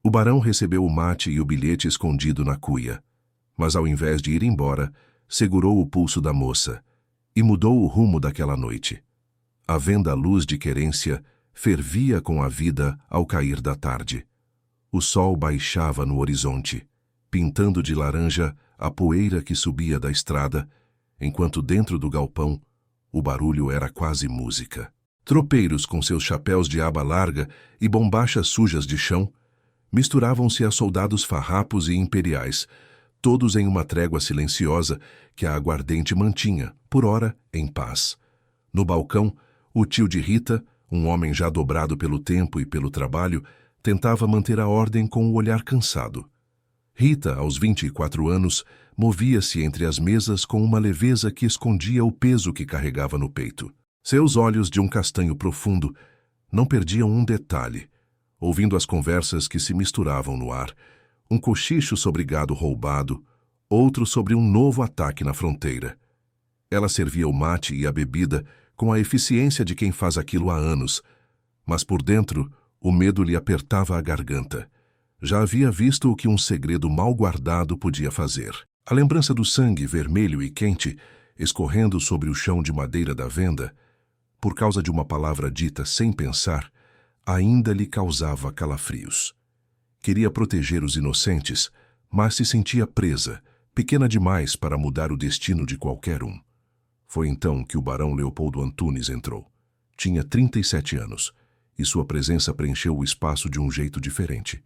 O barão recebeu o mate e o bilhete escondido na cuia, mas ao invés de ir embora, segurou o pulso da moça e mudou o rumo daquela noite. A venda à luz de querência fervia com a vida ao cair da tarde. O sol baixava no horizonte, pintando de laranja a poeira que subia da estrada, enquanto dentro do galpão o barulho era quase música. Tropeiros com seus chapéus de aba larga e bombachas sujas de chão misturavam-se a soldados farrapos e imperiais, todos em uma trégua silenciosa que a aguardente mantinha, por ora, em paz. No balcão, o tio de Rita, um homem já dobrado pelo tempo e pelo trabalho, tentava manter a ordem com o olhar cansado. Rita, aos 24 anos, movia-se entre as mesas com uma leveza que escondia o peso que carregava no peito. Seus olhos, de um castanho profundo, não perdiam um detalhe, ouvindo as conversas que se misturavam no ar, um cochicho sobre gado roubado, outro sobre um novo ataque na fronteira. Ela servia o mate e a bebida com a eficiência de quem faz aquilo há anos, mas por dentro o medo lhe apertava a garganta. Já havia visto o que um segredo mal guardado podia fazer. A lembrança do sangue vermelho e quente, escorrendo sobre o chão de madeira da venda, por causa de uma palavra dita sem pensar, ainda lhe causava calafrios. Queria proteger os inocentes, mas se sentia presa, pequena demais para mudar o destino de qualquer um. Foi então que o barão Leopoldo Antunes entrou. Tinha 37 anos, e sua presença preencheu o espaço de um jeito diferente.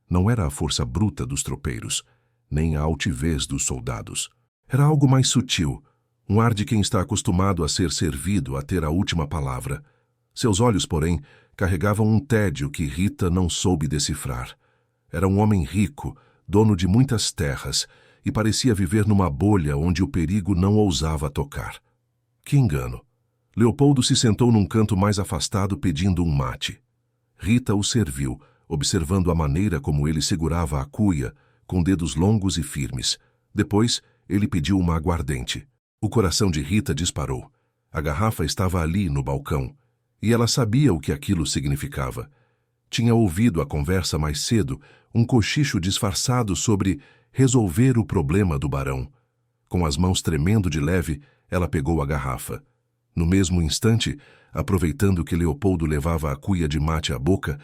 Não era a força bruta dos tropeiros, nem a altivez dos soldados. Era algo mais sutil, um ar de quem está acostumado a ser servido, a ter a última palavra. Seus olhos, porém, carregavam um tédio que Rita não soube decifrar. Era um homem rico, dono de muitas terras, e parecia viver numa bolha onde o perigo não ousava tocar. Que engano! Leopoldo se sentou num canto mais afastado pedindo um mate. Rita o serviu, observando a maneira como ele segurava a cuia, com dedos longos e firmes. Depois, ele pediu uma aguardente. O coração de Rita disparou. A garrafa estava ali, no balcão, e ela sabia o que aquilo significava. Tinha ouvido a conversa mais cedo, um cochicho disfarçado sobre resolver o problema do barão. Com as mãos tremendo de leve, ela pegou a garrafa. No mesmo instante, aproveitando que Leopoldo levava a cuia de mate à boca,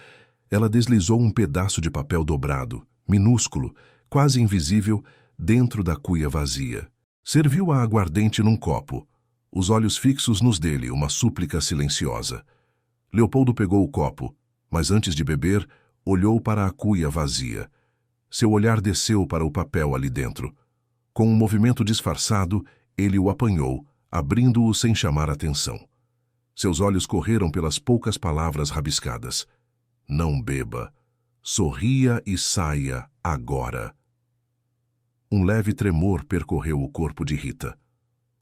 ela deslizou um pedaço de papel dobrado, minúsculo, quase invisível, dentro da cuia vazia. Serviu a aguardente num copo, os olhos fixos nos dele, uma súplica silenciosa. Leopoldo pegou o copo, mas antes de beber, olhou para a cuia vazia. Seu olhar desceu para o papel ali dentro. Com um movimento disfarçado, ele o apanhou, abrindo-o sem chamar atenção. Seus olhos correram pelas poucas palavras rabiscadas. Não beba. Sorria e saia agora. Um leve tremor percorreu o corpo de Rita.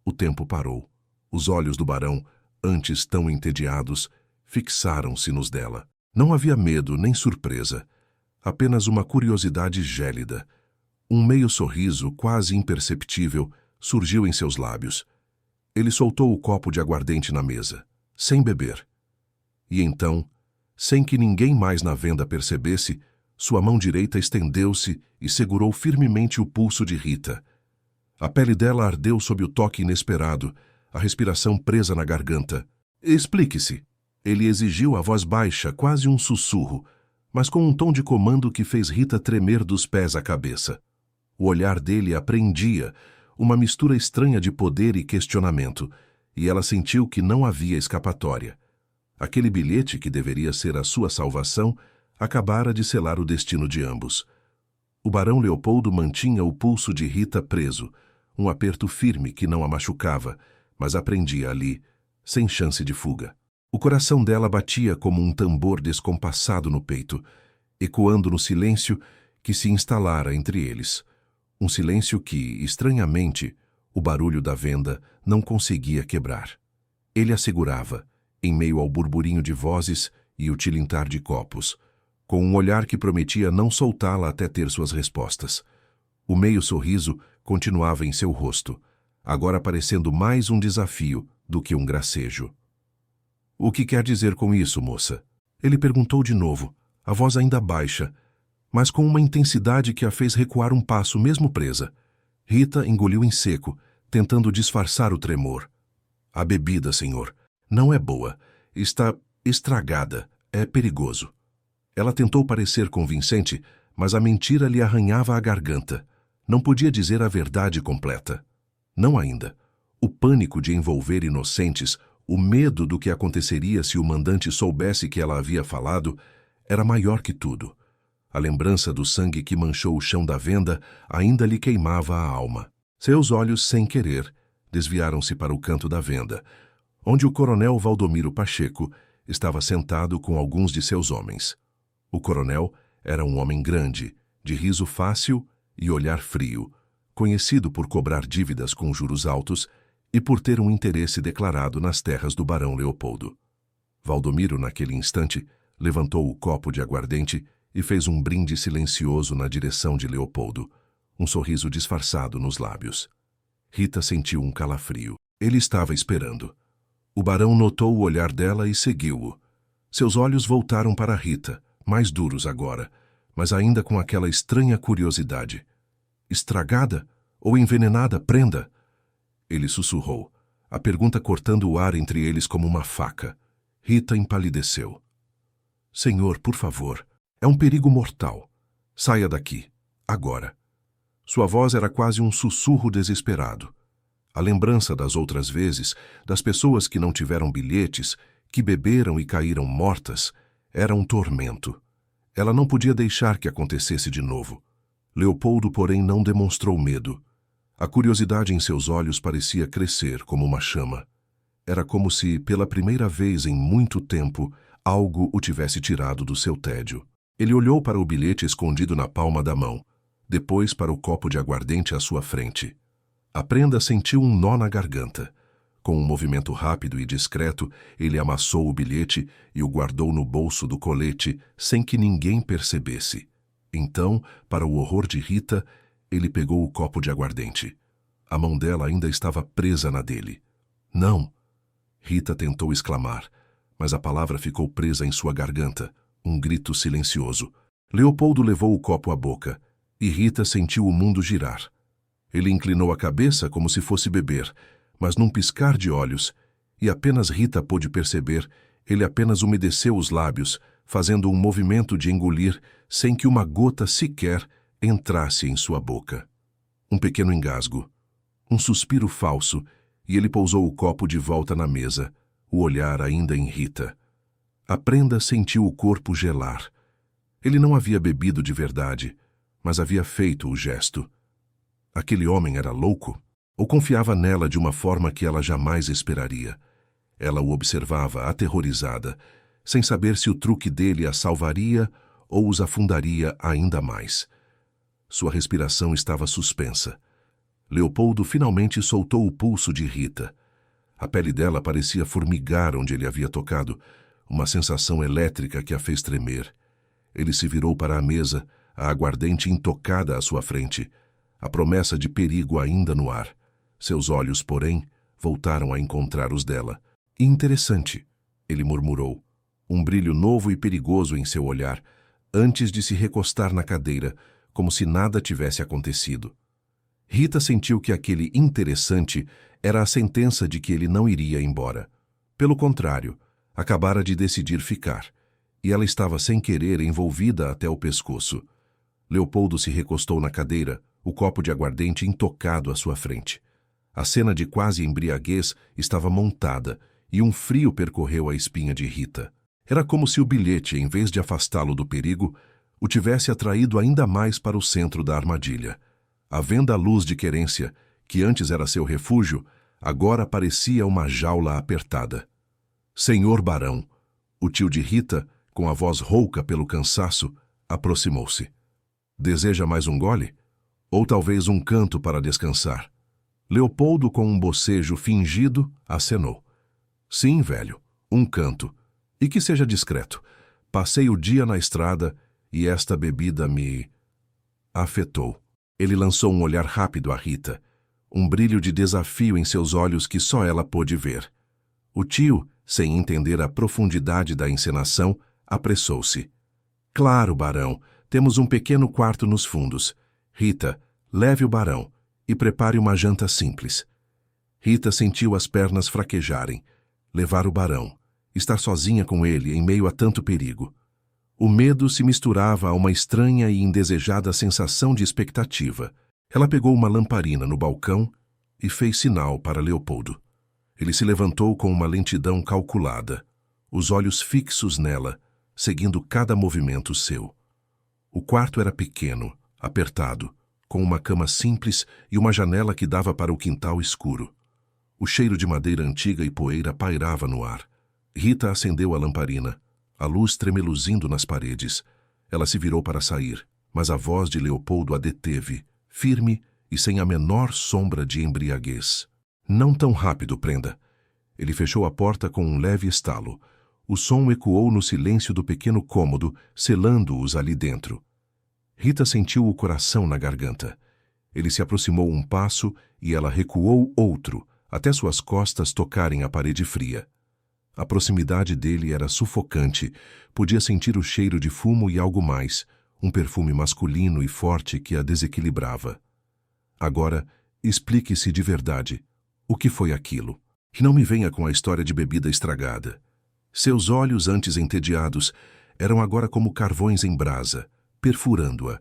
O tempo parou. Os olhos do barão, antes tão entediados, fixaram-se nos dela. Não havia medo nem surpresa, apenas uma curiosidade gélida. Um meio sorriso, quase imperceptível, surgiu em seus lábios. Ele soltou o copo de aguardente na mesa, sem beber. E então, sem que ninguém mais na venda percebesse, sua mão direita estendeu-se e segurou firmemente o pulso de Rita. A pele dela ardeu sob o toque inesperado, a respiração presa na garganta. Explique-se. Ele exigiu a voz baixa, quase um sussurro, mas com um tom de comando que fez Rita tremer dos pés à cabeça. O olhar dele a prendia, uma mistura estranha de poder e questionamento, e ela sentiu que não havia escapatória. Aquele bilhete, que deveria ser a sua salvação, acabara de selar o destino de ambos. O barão Leopoldo mantinha o pulso de Rita preso, um aperto firme que não a machucava, mas a prendia ali, sem chance de fuga. O coração dela batia como um tambor descompassado no peito, ecoando no silêncio que se instalara entre eles. Um silêncio que, estranhamente, o barulho da venda não conseguia quebrar. Ele a segurava, em meio ao burburinho de vozes e o tilintar de copos, com um olhar que prometia não soltá-la até ter suas respostas. O meio sorriso continuava em seu rosto, agora parecendo mais um desafio do que um gracejo. "O que quer dizer com isso, moça?" Ele perguntou de novo, a voz ainda baixa, mas com uma intensidade que a fez recuar um passo mesmo presa. Rita engoliu em seco, tentando disfarçar o tremor. A bebida, senhor, não é boa. Está estragada. É perigoso. Ela tentou parecer convincente, mas a mentira lhe arranhava a garganta. Não podia dizer a verdade completa. Não ainda. O pânico de envolver inocentes, o medo do que aconteceria se o mandante soubesse que ela havia falado, era maior que tudo. A lembrança do sangue que manchou o chão da venda ainda lhe queimava a alma. Seus olhos, sem querer, desviaram-se para o canto da venda, onde o coronel Valdomiro Pacheco estava sentado com alguns de seus homens. O coronel era um homem grande, de riso fácil e olhar frio, conhecido por cobrar dívidas com juros altos e por ter um interesse declarado nas terras do barão Leopoldo. Valdomiro, naquele instante, levantou o copo de aguardente e fez um brinde silencioso na direção de Leopoldo, um sorriso disfarçado nos lábios. Rita sentiu um calafrio. Ele estava esperando. O barão notou o olhar dela e seguiu-o. Seus olhos voltaram para Rita, mais duros agora, mas ainda com aquela estranha curiosidade. Estragada ou envenenada prenda? Ele sussurrou, a pergunta cortando o ar entre eles como uma faca. Rita empalideceu. Senhor, por favor, é um perigo mortal. Saia daqui, agora. Sua voz era quase um sussurro desesperado. A lembrança das outras vezes, das pessoas que não tiveram bilhetes, que beberam e caíram mortas, era um tormento. Ela não podia deixar que acontecesse de novo. Leopoldo, porém, não demonstrou medo. A curiosidade em seus olhos parecia crescer como uma chama. Era como se, pela primeira vez em muito tempo, algo o tivesse tirado do seu tédio. Ele olhou para o bilhete escondido na palma da mão, depois para o copo de aguardente à sua frente. A prenda sentiu um nó na garganta. Com um movimento rápido e discreto, ele amassou o bilhete e o guardou no bolso do colete sem que ninguém percebesse. Então, para o horror de Rita, ele pegou o copo de aguardente. A mão dela ainda estava presa na dele. Não! Rita tentou exclamar, mas a palavra ficou presa em sua garganta, um grito silencioso. Leopoldo levou o copo à boca, e Rita sentiu o mundo girar. Ele inclinou a cabeça como se fosse beber, mas num piscar de olhos, e apenas Rita pôde perceber, ele apenas umedeceu os lábios, fazendo um movimento de engolir sem que uma gota sequer entrasse em sua boca. Um pequeno engasgo, um suspiro falso, e ele pousou o copo de volta na mesa, o olhar ainda em Rita. A prenda sentiu o corpo gelar. Ele não havia bebido de verdade, mas havia feito o gesto. Aquele homem era louco? Ou confiava nela de uma forma que ela jamais esperaria? Ela o observava, aterrorizada, sem saber se o truque dele a salvaria ou os afundaria ainda mais. Sua respiração estava suspensa. Leopoldo finalmente soltou o pulso de Rita. A pele dela parecia formigar onde ele havia tocado, uma sensação elétrica que a fez tremer. Ele se virou para a mesa, a aguardente intocada à sua frente, a promessa de perigo ainda no ar. Seus olhos, porém, voltaram a encontrar os dela. Interessante, ele murmurou, um brilho novo e perigoso em seu olhar, antes de se recostar na cadeira, como se nada tivesse acontecido. Rita sentiu que aquele interessante era a sentença de que ele não iria embora. Pelo contrário, acabara de decidir ficar, e ela estava sem querer envolvida até o pescoço. Leopoldo se recostou na cadeira, o copo de aguardente intocado à sua frente. A cena de quase embriaguez estava montada, e um frio percorreu a espinha de Rita. Era como se o bilhete, em vez de afastá-lo do perigo, o tivesse atraído ainda mais para o centro da armadilha. A venda à luz de querência, que antes era seu refúgio, agora parecia uma jaula apertada. Senhor Barão, o tio de Rita, com a voz rouca pelo cansaço, aproximou-se. Deseja mais um gole? Ou talvez um canto para descansar? Leopoldo, com um bocejo fingido, acenou. Sim, velho, um canto. E que seja discreto. Passei o dia na estrada e esta bebida me afetou. Ele lançou um olhar rápido a Rita, um brilho de desafio em seus olhos que só ela pôde ver. O tio, sem entender a profundidade da encenação, apressou-se. Claro, barão, Temos um pequeno quarto nos fundos. Rita, leve o barão e prepare uma janta simples. Rita sentiu as pernas fraquejarem. Levar o barão. Estar sozinha com ele em meio a tanto perigo. O medo se misturava a uma estranha e indesejada sensação de expectativa. Ela pegou uma lamparina no balcão e fez sinal para Leopoldo. Ele se levantou com uma lentidão calculada, os olhos fixos nela, seguindo cada movimento seu. O quarto era pequeno, apertado, com uma cama simples e uma janela que dava para o quintal escuro. O cheiro de madeira antiga e poeira pairava no ar. Rita acendeu a lamparina, a luz tremeluzindo nas paredes. Ela se virou para sair, mas a voz de Leopoldo a deteve, firme e sem a menor sombra de embriaguez. Não tão rápido, prenda. Ele fechou a porta com um leve estalo. O som ecoou no silêncio do pequeno cômodo, selando-os ali dentro. Rita sentiu o coração na garganta. Ele se aproximou um passo e ela recuou outro, até suas costas tocarem a parede fria. A proximidade dele era sufocante. Podia sentir o cheiro de fumo e algo mais, um perfume masculino e forte que a desequilibrava. Agora, explique-se de verdade. O que foi aquilo? E não me venha com a história de bebida estragada. Seus olhos, antes entediados, eram agora como carvões em brasa, perfurando-a.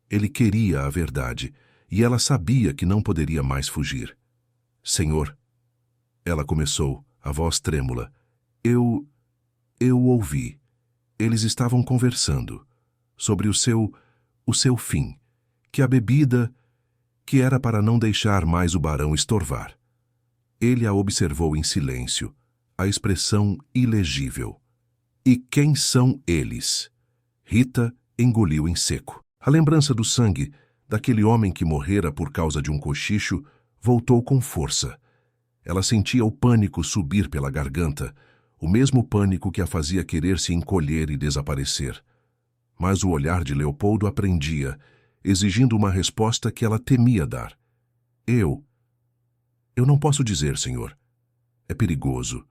Ele queria a verdade, e ela sabia que não poderia mais fugir. Senhor, ela começou, a voz trêmula. Eu ouvi. Eles estavam conversando sobre o seu fim, que a bebida, que era para não deixar mais o barão estorvar. Ele a observou em silêncio, a expressão ilegível. E quem são eles? Rita engoliu em seco. A lembrança do sangue, daquele homem que morrera por causa de um cochicho, voltou com força. Ela sentia o pânico subir pela garganta, o mesmo pânico que a fazia querer se encolher e desaparecer. Mas o olhar de Leopoldo a prendia, exigindo uma resposta que ela temia dar. Eu não posso dizer, senhor. É perigoso.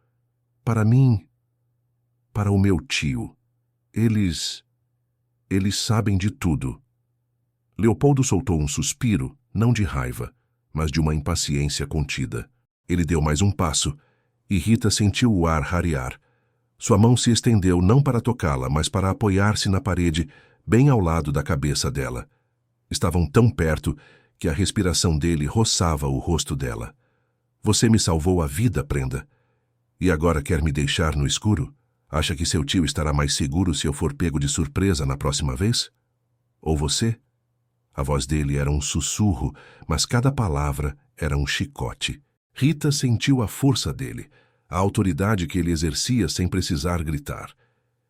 Para mim, para o meu tio. Eles sabem de tudo. Leopoldo soltou um suspiro, não de raiva, mas de uma impaciência contida. Ele deu mais um passo, e Rita sentiu o ar rarear. Sua mão se estendeu não para tocá-la, mas para apoiar-se na parede, bem ao lado da cabeça dela. Estavam tão perto que a respiração dele roçava o rosto dela. Você me salvou a vida, prenda. E agora quer me deixar no escuro? Acha que seu tio estará mais seguro se eu for pego de surpresa na próxima vez? Ou você? A voz dele era um sussurro, mas cada palavra era um chicote. Rita sentiu a força dele, a autoridade que ele exercia sem precisar gritar.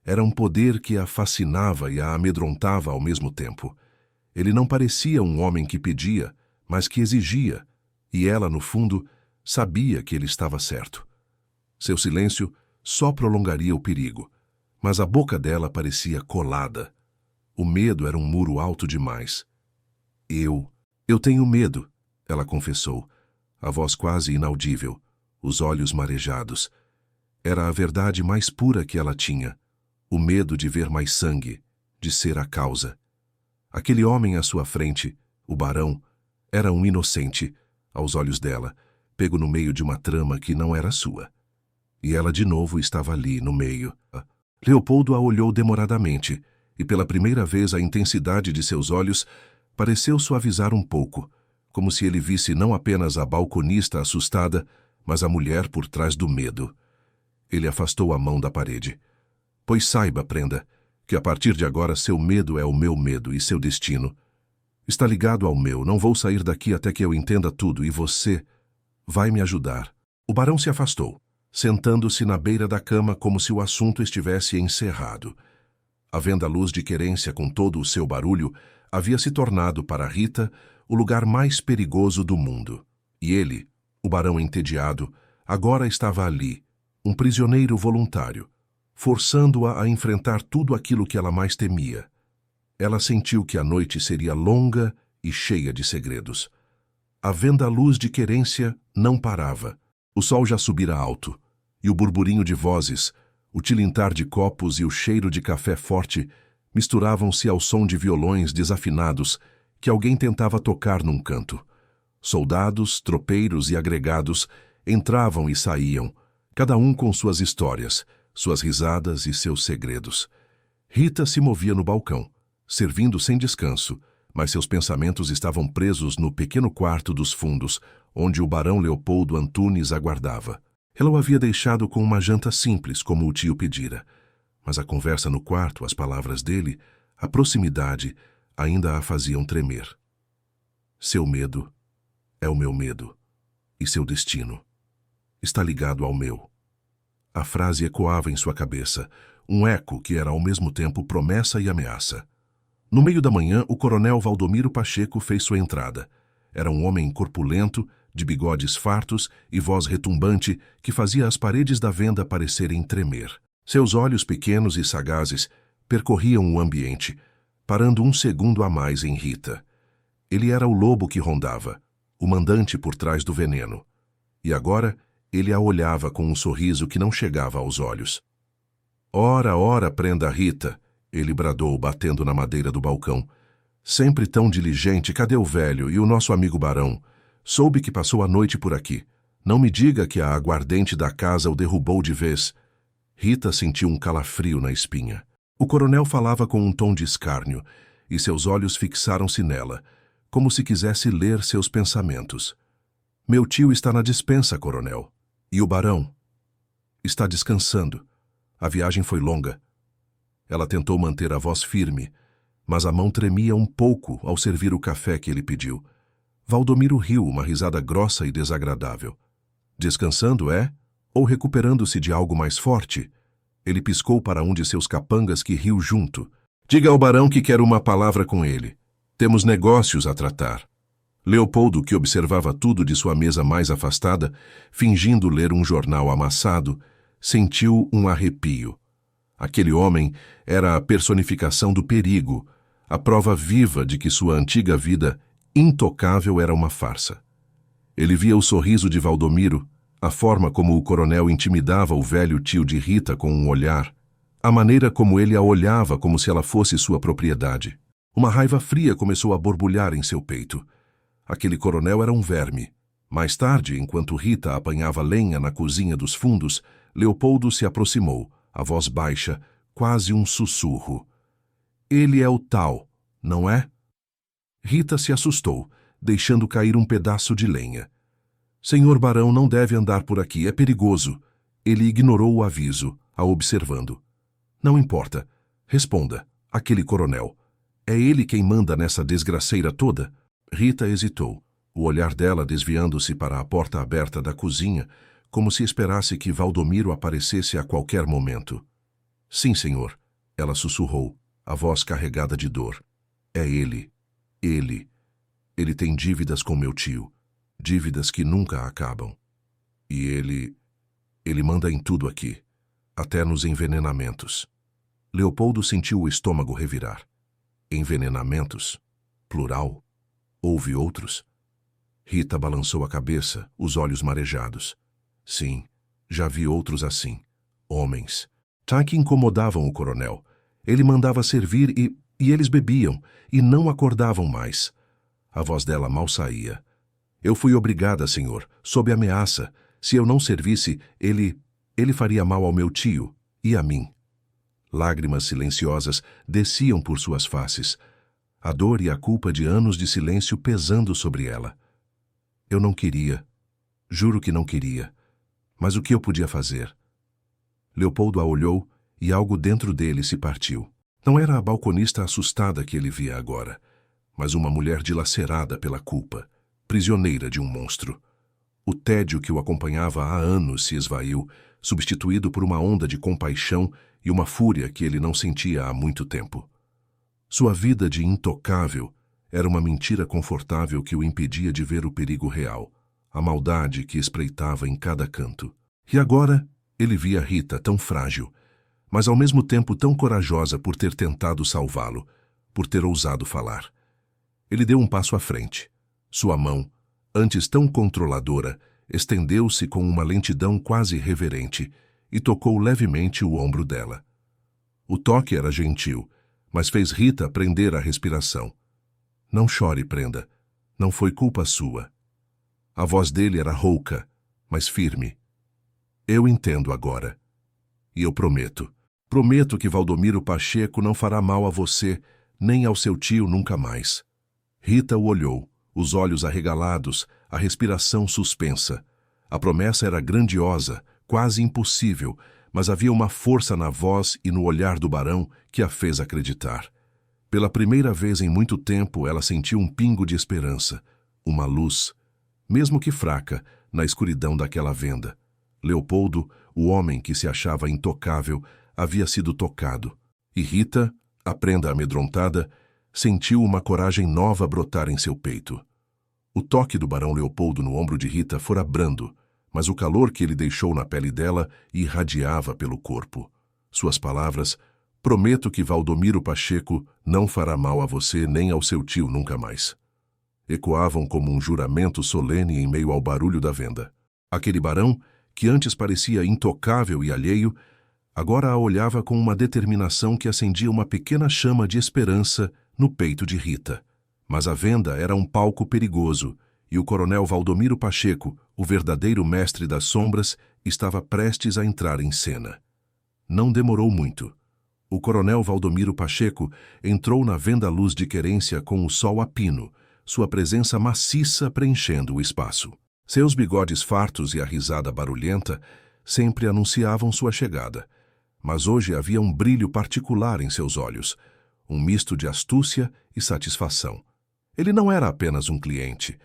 Era um poder que a fascinava e a amedrontava ao mesmo tempo. Ele não parecia um homem que pedia, mas que exigia, e ela, no fundo, sabia que ele estava certo. Seu silêncio só prolongaria o perigo, mas a boca dela parecia colada. O medo era um muro alto demais. Eu tenho medo, ela confessou, a voz quase inaudível, os olhos marejados. Era a verdade mais pura que ela tinha, o medo de ver mais sangue, de ser a causa. Aquele homem à sua frente, o barão, era um inocente, aos olhos dela, pego no meio de uma trama que não era sua. E ela de novo estava ali, no meio. Leopoldo a olhou demoradamente, e pela primeira vez a intensidade de seus olhos pareceu suavizar um pouco, como se ele visse não apenas a balconista assustada, mas a mulher por trás do medo. Ele afastou a mão da parede. Pois saiba, prenda, que a partir de agora seu medo é o meu medo e seu destino. Está ligado ao meu, não vou sair daqui até que eu entenda tudo, e você vai me ajudar. O barão se afastou, sentando-se na beira da cama como se o assunto estivesse encerrado. A venda-luz de querência com todo o seu barulho havia se tornado para Rita o lugar mais perigoso do mundo. E ele, o barão entediado, agora estava ali, um prisioneiro voluntário, forçando-a a enfrentar tudo aquilo que ela mais temia. Ela sentiu que a noite seria longa e cheia de segredos. A venda-luz de querência não parava. O sol já subira alto, e o burburinho de vozes, o tilintar de copos e o cheiro de café forte Misturavam-se ao som de violões desafinados que alguém tentava tocar num canto. Soldados, tropeiros e agregados entravam e saíam, cada um com suas histórias, suas risadas e seus segredos. Rita se movia no balcão, servindo sem descanso, mas seus pensamentos estavam presos no pequeno quarto dos fundos, onde o barão Leopoldo Antunes aguardava. Ela o havia deixado com uma janta simples, como o tio pedira. Mas a conversa no quarto, as palavras dele, a proximidade, ainda a faziam tremer. Seu medo é o meu medo, e seu destino está ligado ao meu. A frase ecoava em sua cabeça, um eco que era ao mesmo tempo promessa e ameaça. No meio da manhã, o coronel Valdomiro Pacheco fez sua entrada. Era um homem corpulento, de bigodes fartos e voz retumbante que fazia as paredes da venda parecerem tremer. Seus olhos pequenos e sagazes percorriam o ambiente, parando um segundo a mais em Rita. Ele era o lobo que rondava, o mandante por trás do veneno. E agora ele a olhava com um sorriso que não chegava aos olhos. Ora, ora, prenda Rita, ele bradou, batendo na madeira do balcão. Sempre tão diligente, cadê o velho e o nosso amigo barão? Soube que passou a noite por aqui. Não me diga que a aguardente da casa o derrubou de vez. Rita sentiu um calafrio na espinha. O coronel falava com um tom de escárnio, e seus olhos fixaram-se nela, como se quisesse ler seus pensamentos. Meu tio está na despensa, coronel. E o barão? Está descansando. A viagem foi longa. Ela tentou manter a voz firme, mas a mão tremia um pouco ao servir o café que ele pediu. Valdomiro riu, uma risada grossa e desagradável. Descansando, é? Ou recuperando-se de algo mais forte? Ele piscou para um de seus capangas que riu junto. Diga ao barão que quero uma palavra com ele. Temos negócios a tratar. Leopoldo, que observava tudo de sua mesa mais afastada, fingindo ler um jornal amassado, sentiu um arrepio. Aquele homem era a personificação do perigo, a prova viva de que sua antiga vida intocável era uma farsa. Ele via o sorriso de Valdomiro, a forma como o coronel intimidava o velho tio de Rita com um olhar, a maneira como ele a olhava como se ela fosse sua propriedade. Uma raiva fria começou a borbulhar em seu peito. Aquele coronel era um verme. Mais tarde, enquanto Rita apanhava lenha na cozinha dos fundos, Leopoldo se aproximou, a voz baixa, quase um sussurro. Ele é o tal, não é? Rita se assustou, deixando cair um pedaço de lenha. Senhor barão não deve andar por aqui, é perigoso. Ele ignorou o aviso, a observando. Não importa. Responda, aquele coronel. É ele quem manda nessa desgraceira toda? Rita hesitou, o olhar dela desviando-se para a porta aberta da cozinha, como se esperasse que Valdomiro aparecesse a qualquer momento. Sim, senhor, ela sussurrou, a voz carregada de dor. É ele. Ele. Ele tem dívidas com meu tio. Dívidas que nunca acabam. E ele manda em tudo aqui, até nos envenenamentos. Leopoldo sentiu o estômago revirar. Envenenamentos? Plural? Houve outros? Rita balançou a cabeça, os olhos marejados. Sim, já vi outros assim. Homens. Que incomodavam o coronel. Ele mandava servir e eles bebiam, e não acordavam mais. A voz dela mal saía. Eu fui obrigada, senhor, sob ameaça. Se eu não servisse, ele faria mal ao meu tio e a mim. Lágrimas silenciosas desciam por suas faces, a dor e a culpa de anos de silêncio pesando sobre ela. Eu não queria, juro que não queria, mas o que eu podia fazer? Leopoldo a olhou e algo dentro dele se partiu. Não era a balconista assustada que ele via agora, mas uma mulher dilacerada pela culpa, prisioneira de um monstro. O tédio que o acompanhava há anos se esvaiu, substituído por uma onda de compaixão e uma fúria que ele não sentia há muito tempo. Sua vida de intocável era uma mentira confortável que o impedia de ver o perigo real, a maldade que espreitava em cada canto. E agora ele via Rita tão frágil, mas ao mesmo tempo tão corajosa por ter tentado salvá-lo, por ter ousado falar. Ele deu um passo à frente. Sua mão, antes tão controladora, estendeu-se com uma lentidão quase reverente e tocou levemente o ombro dela. O toque era gentil, mas fez Rita prender a respiração. Não chore, Prenda. Não foi culpa sua. A voz dele era rouca, mas firme. Eu entendo agora. E eu prometo. Prometo que Valdomiro Pacheco não fará mal a você, nem ao seu tio nunca mais. Rita o olhou, os olhos arregalados, a respiração suspensa. A promessa era grandiosa, quase impossível, mas havia uma força na voz e no olhar do barão que a fez acreditar. Pela primeira vez em muito tempo, ela sentiu um pingo de esperança, uma luz, mesmo que fraca, na escuridão daquela venda. Leopoldo, o homem que se achava intocável, havia sido tocado. E Rita, a prenda amedrontada, sentiu uma coragem nova brotar em seu peito. O toque do barão Leopoldo no ombro de Rita fora brando, mas o calor que ele deixou na pele dela irradiava pelo corpo. Suas palavras: prometo que Valdomiro Pacheco não fará mal a você nem ao seu tio nunca mais, ecoavam como um juramento solene em meio ao barulho da venda. Aquele barão, que antes parecia intocável e alheio, agora a olhava com uma determinação que acendia uma pequena chama de esperança no peito de Rita. Mas a venda era um palco perigoso, e o coronel Valdomiro Pacheco, o verdadeiro mestre das sombras, estava prestes a entrar em cena. Não demorou muito. O coronel Valdomiro Pacheco entrou na venda Luz de Querência com o sol a pino, sua presença maciça preenchendo o espaço. Seus bigodes fartos e a risada barulhenta sempre anunciavam sua chegada, mas hoje havia um brilho particular em seus olhos, um misto de astúcia e satisfação. Ele não era apenas um cliente,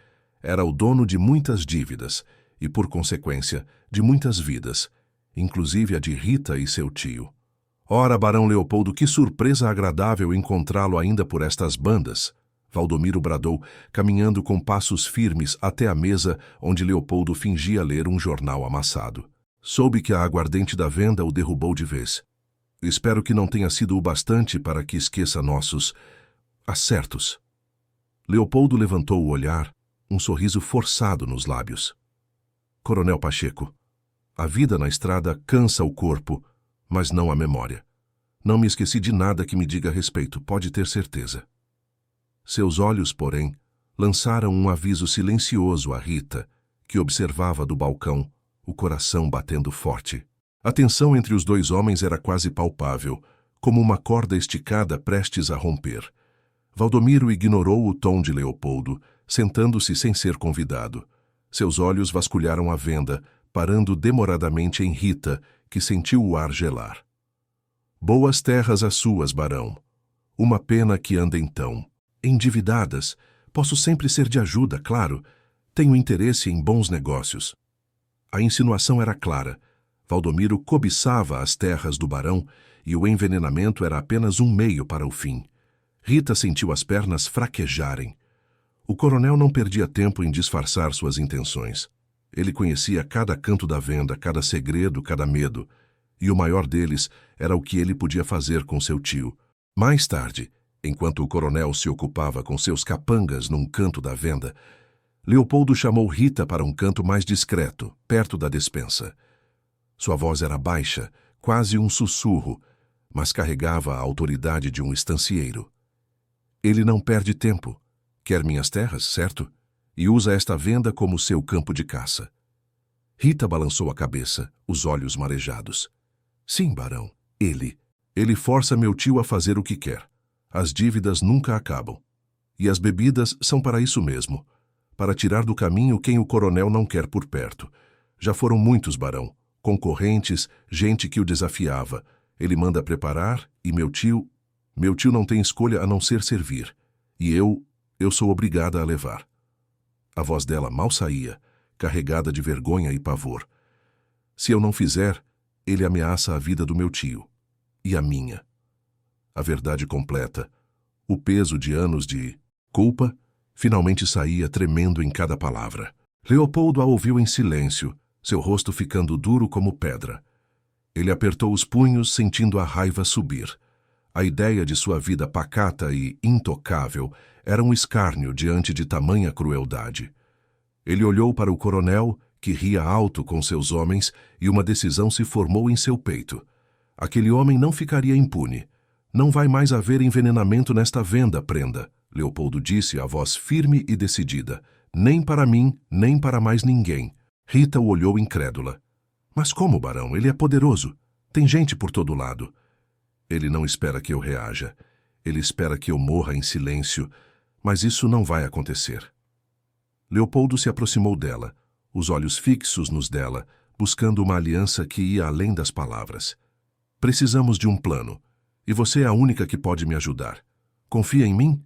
era o dono de muitas dívidas e, por consequência, de muitas vidas, inclusive a de Rita e seu tio. Ora, barão Leopoldo, que surpresa agradável encontrá-lo ainda por estas bandas! Valdomiro bradou, caminhando com passos firmes até a mesa onde Leopoldo fingia ler um jornal amassado. Soube que a aguardente da venda o derrubou de vez. Espero que não tenha sido o bastante para que esqueça nossos acertos. Leopoldo levantou o olhar, um sorriso forçado nos lábios. Coronel Pacheco, a vida na estrada cansa o corpo, mas não a memória. Não me esqueci de nada que me diga a respeito, pode ter certeza. Seus olhos, porém, lançaram um aviso silencioso a Rita, que observava do balcão, o coração batendo forte. A tensão entre os dois homens era quase palpável, como uma corda esticada prestes a romper. Valdomiro ignorou o tom de Leopoldo, sentando-se sem ser convidado. Seus olhos vasculharam a venda, parando demoradamente em Rita, que sentiu o ar gelar. Boas terras as suas, barão. Uma pena que anda então. Endividadas, posso sempre ser de ajuda, claro. Tenho interesse em bons negócios. A insinuação era clara. Valdomiro cobiçava as terras do barão e o envenenamento era apenas um meio para o fim. Rita sentiu as pernas fraquejarem. O coronel não perdia tempo em disfarçar suas intenções. Ele conhecia cada canto da venda, cada segredo, cada medo, e o maior deles era o que ele podia fazer com seu tio. Mais tarde, enquanto o coronel se ocupava com seus capangas num canto da venda, Leopoldo chamou Rita para um canto mais discreto, perto da despensa. Sua voz era baixa, quase um sussurro, mas carregava a autoridade de um estancieiro. Ele não perde tempo. Quer minhas terras, certo? E usa esta venda como seu campo de caça. Rita balançou a cabeça, os olhos marejados. Sim, barão, ele. Ele força meu tio a fazer o que quer. As dívidas nunca acabam. E as bebidas são para isso mesmo, para tirar do caminho quem o coronel não quer por perto. Já foram muitos, barão, concorrentes, gente que o desafiava. Ele manda preparar e meu tio não tem escolha a não ser servir. E eu sou obrigada a levar. A voz dela mal saía, carregada de vergonha e pavor. Se eu não fizer, ele ameaça a vida do meu tio. E a minha. A verdade completa, o peso de anos de culpa, finalmente saía tremendo em cada palavra. Leopoldo a ouviu em silêncio, seu rosto ficando duro como pedra. Ele apertou os punhos, sentindo a raiva subir. A ideia de sua vida pacata e intocável era um escárnio diante de tamanha crueldade. Ele olhou para o coronel, que ria alto com seus homens, e uma decisão se formou em seu peito. Aquele homem não ficaria impune. Não vai mais haver envenenamento nesta venda, Prenda, Leopoldo disse, a voz firme e decidida. Nem para mim, nem para mais ninguém. Rita o olhou incrédula. Mas como, barão? Ele é poderoso. Tem gente por todo lado. Ele não espera que eu reaja. Ele espera que eu morra em silêncio, mas isso não vai acontecer. Leopoldo se aproximou dela, os olhos fixos nos dela, buscando uma aliança que ia além das palavras. Precisamos de um plano, e você é a única que pode me ajudar. Confia em mim?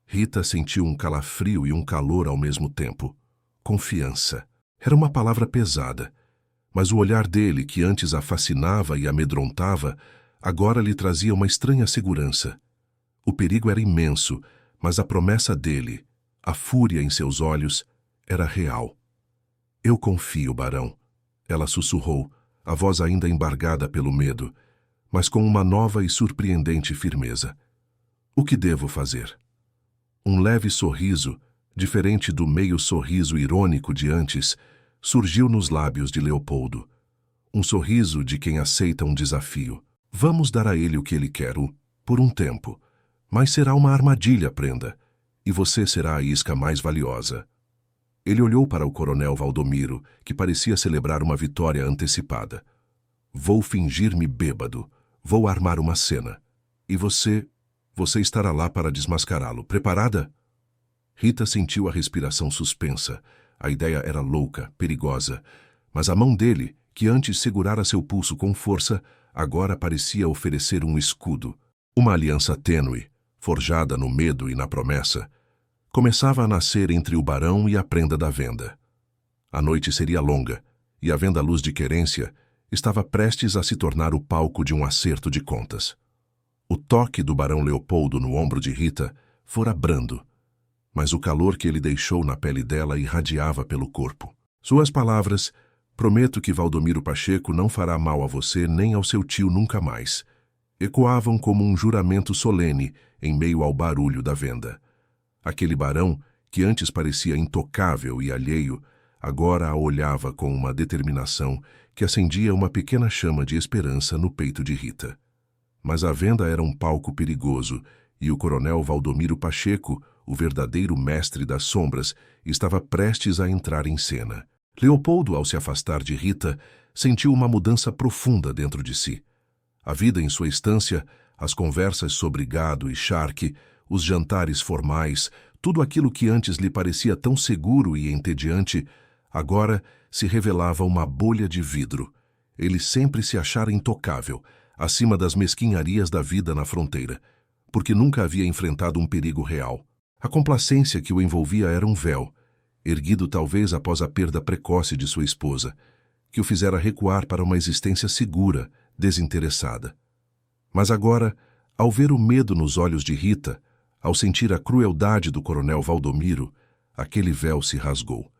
Rita sentiu um calafrio e um calor ao mesmo tempo. Confiança. Era uma palavra pesada, mas o olhar dele, que antes a fascinava e amedrontava, agora lhe trazia uma estranha segurança. O perigo era imenso, mas a promessa dele, a fúria em seus olhos, era real. Eu confio, barão. Ela sussurrou, a voz ainda embargada pelo medo, mas com uma nova e surpreendente firmeza. O que devo fazer? Um leve sorriso, diferente do meio sorriso irônico de antes, surgiu nos lábios de Leopoldo. Um sorriso de quem aceita um desafio. Vamos dar a ele o que ele quer, por um tempo. Mas será uma armadilha, Prenda, e você será a isca mais valiosa. Ele olhou para o coronel Valdomiro, que parecia celebrar uma vitória antecipada. Vou fingir-me bêbado. Vou armar uma cena. E você estará lá para desmascará-lo. Preparada? Rita sentiu a respiração suspensa. A ideia era louca, perigosa, mas a mão dele, que antes segurara seu pulso com força, agora parecia oferecer um escudo. Uma aliança tênue, forjada no medo e na promessa, começava a nascer entre o barão e a prenda da venda. A noite seria longa, e a venda Luz de Querência estava prestes a se tornar o palco de um acerto de contas. O toque do barão Leopoldo no ombro de Rita fora brando, mas o calor que ele deixou na pele dela irradiava pelo corpo. Suas palavras, prometo que Valdomiro Pacheco não fará mal a você nem ao seu tio nunca mais, ecoavam como um juramento solene em meio ao barulho da venda. Aquele barão, que antes parecia intocável e alheio, agora a olhava com uma determinação que acendia uma pequena chama de esperança no peito de Rita. Mas a venda era um palco perigoso, e o coronel Valdomiro Pacheco, o verdadeiro mestre das sombras, estava prestes a entrar em cena. Leopoldo, ao se afastar de Rita, sentiu uma mudança profunda dentro de si. A vida em sua estância, as conversas sobre gado e charque, os jantares formais, tudo aquilo que antes lhe parecia tão seguro e entediante, agora se revelava uma bolha de vidro. Ele sempre se achara intocável, acima das mesquinharias da vida na fronteira, porque nunca havia enfrentado um perigo real. A complacência que o envolvia era um véu, erguido talvez após a perda precoce de sua esposa, que o fizera recuar para uma existência segura, desinteressada. Mas agora, ao ver o medo nos olhos de Rita, ao sentir a crueldade do coronel Valdomiro, aquele véu se rasgou.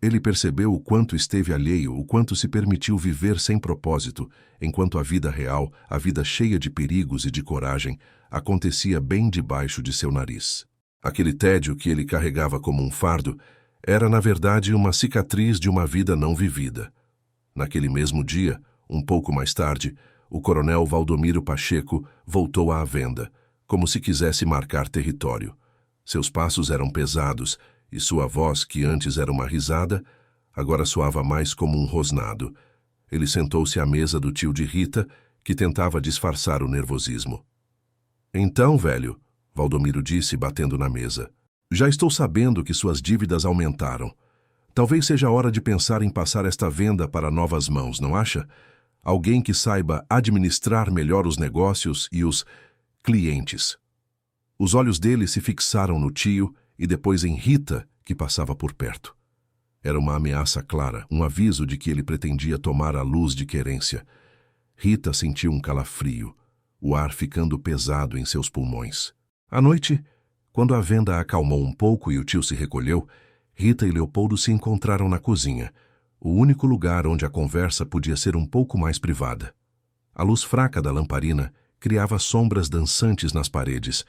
Ele percebeu o quanto esteve alheio, o quanto se permitiu viver sem propósito, enquanto a vida real, a vida cheia de perigos e de coragem, acontecia bem debaixo de seu nariz. Aquele tédio que ele carregava como um fardo era, na verdade, uma cicatriz de uma vida não vivida. Naquele mesmo dia, um pouco mais tarde, o coronel Valdomiro Pacheco voltou à venda, como se quisesse marcar território. Seus passos eram pesados, e sua voz, que antes era uma risada, agora soava mais como um rosnado. Ele sentou-se à mesa do tio de Rita, que tentava disfarçar o nervosismo. Então, velho, Valdomiro disse, batendo na mesa, já estou sabendo que suas dívidas aumentaram. Talvez seja a hora de pensar em passar esta venda para novas mãos, não acha? Alguém que saiba administrar melhor os negócios e os clientes. Os olhos dele se fixaram no tio e depois em Rita, que passava por perto. Era uma ameaça clara, um aviso de que ele pretendia tomar a Luz de Querência. Rita sentiu um calafrio, o ar ficando pesado em seus pulmões. À noite, quando a venda acalmou um pouco e o tio se recolheu, Rita e Leopoldo se encontraram na cozinha, o único lugar onde a conversa podia ser um pouco mais privada. A luz fraca da lamparina criava sombras dançantes nas paredes,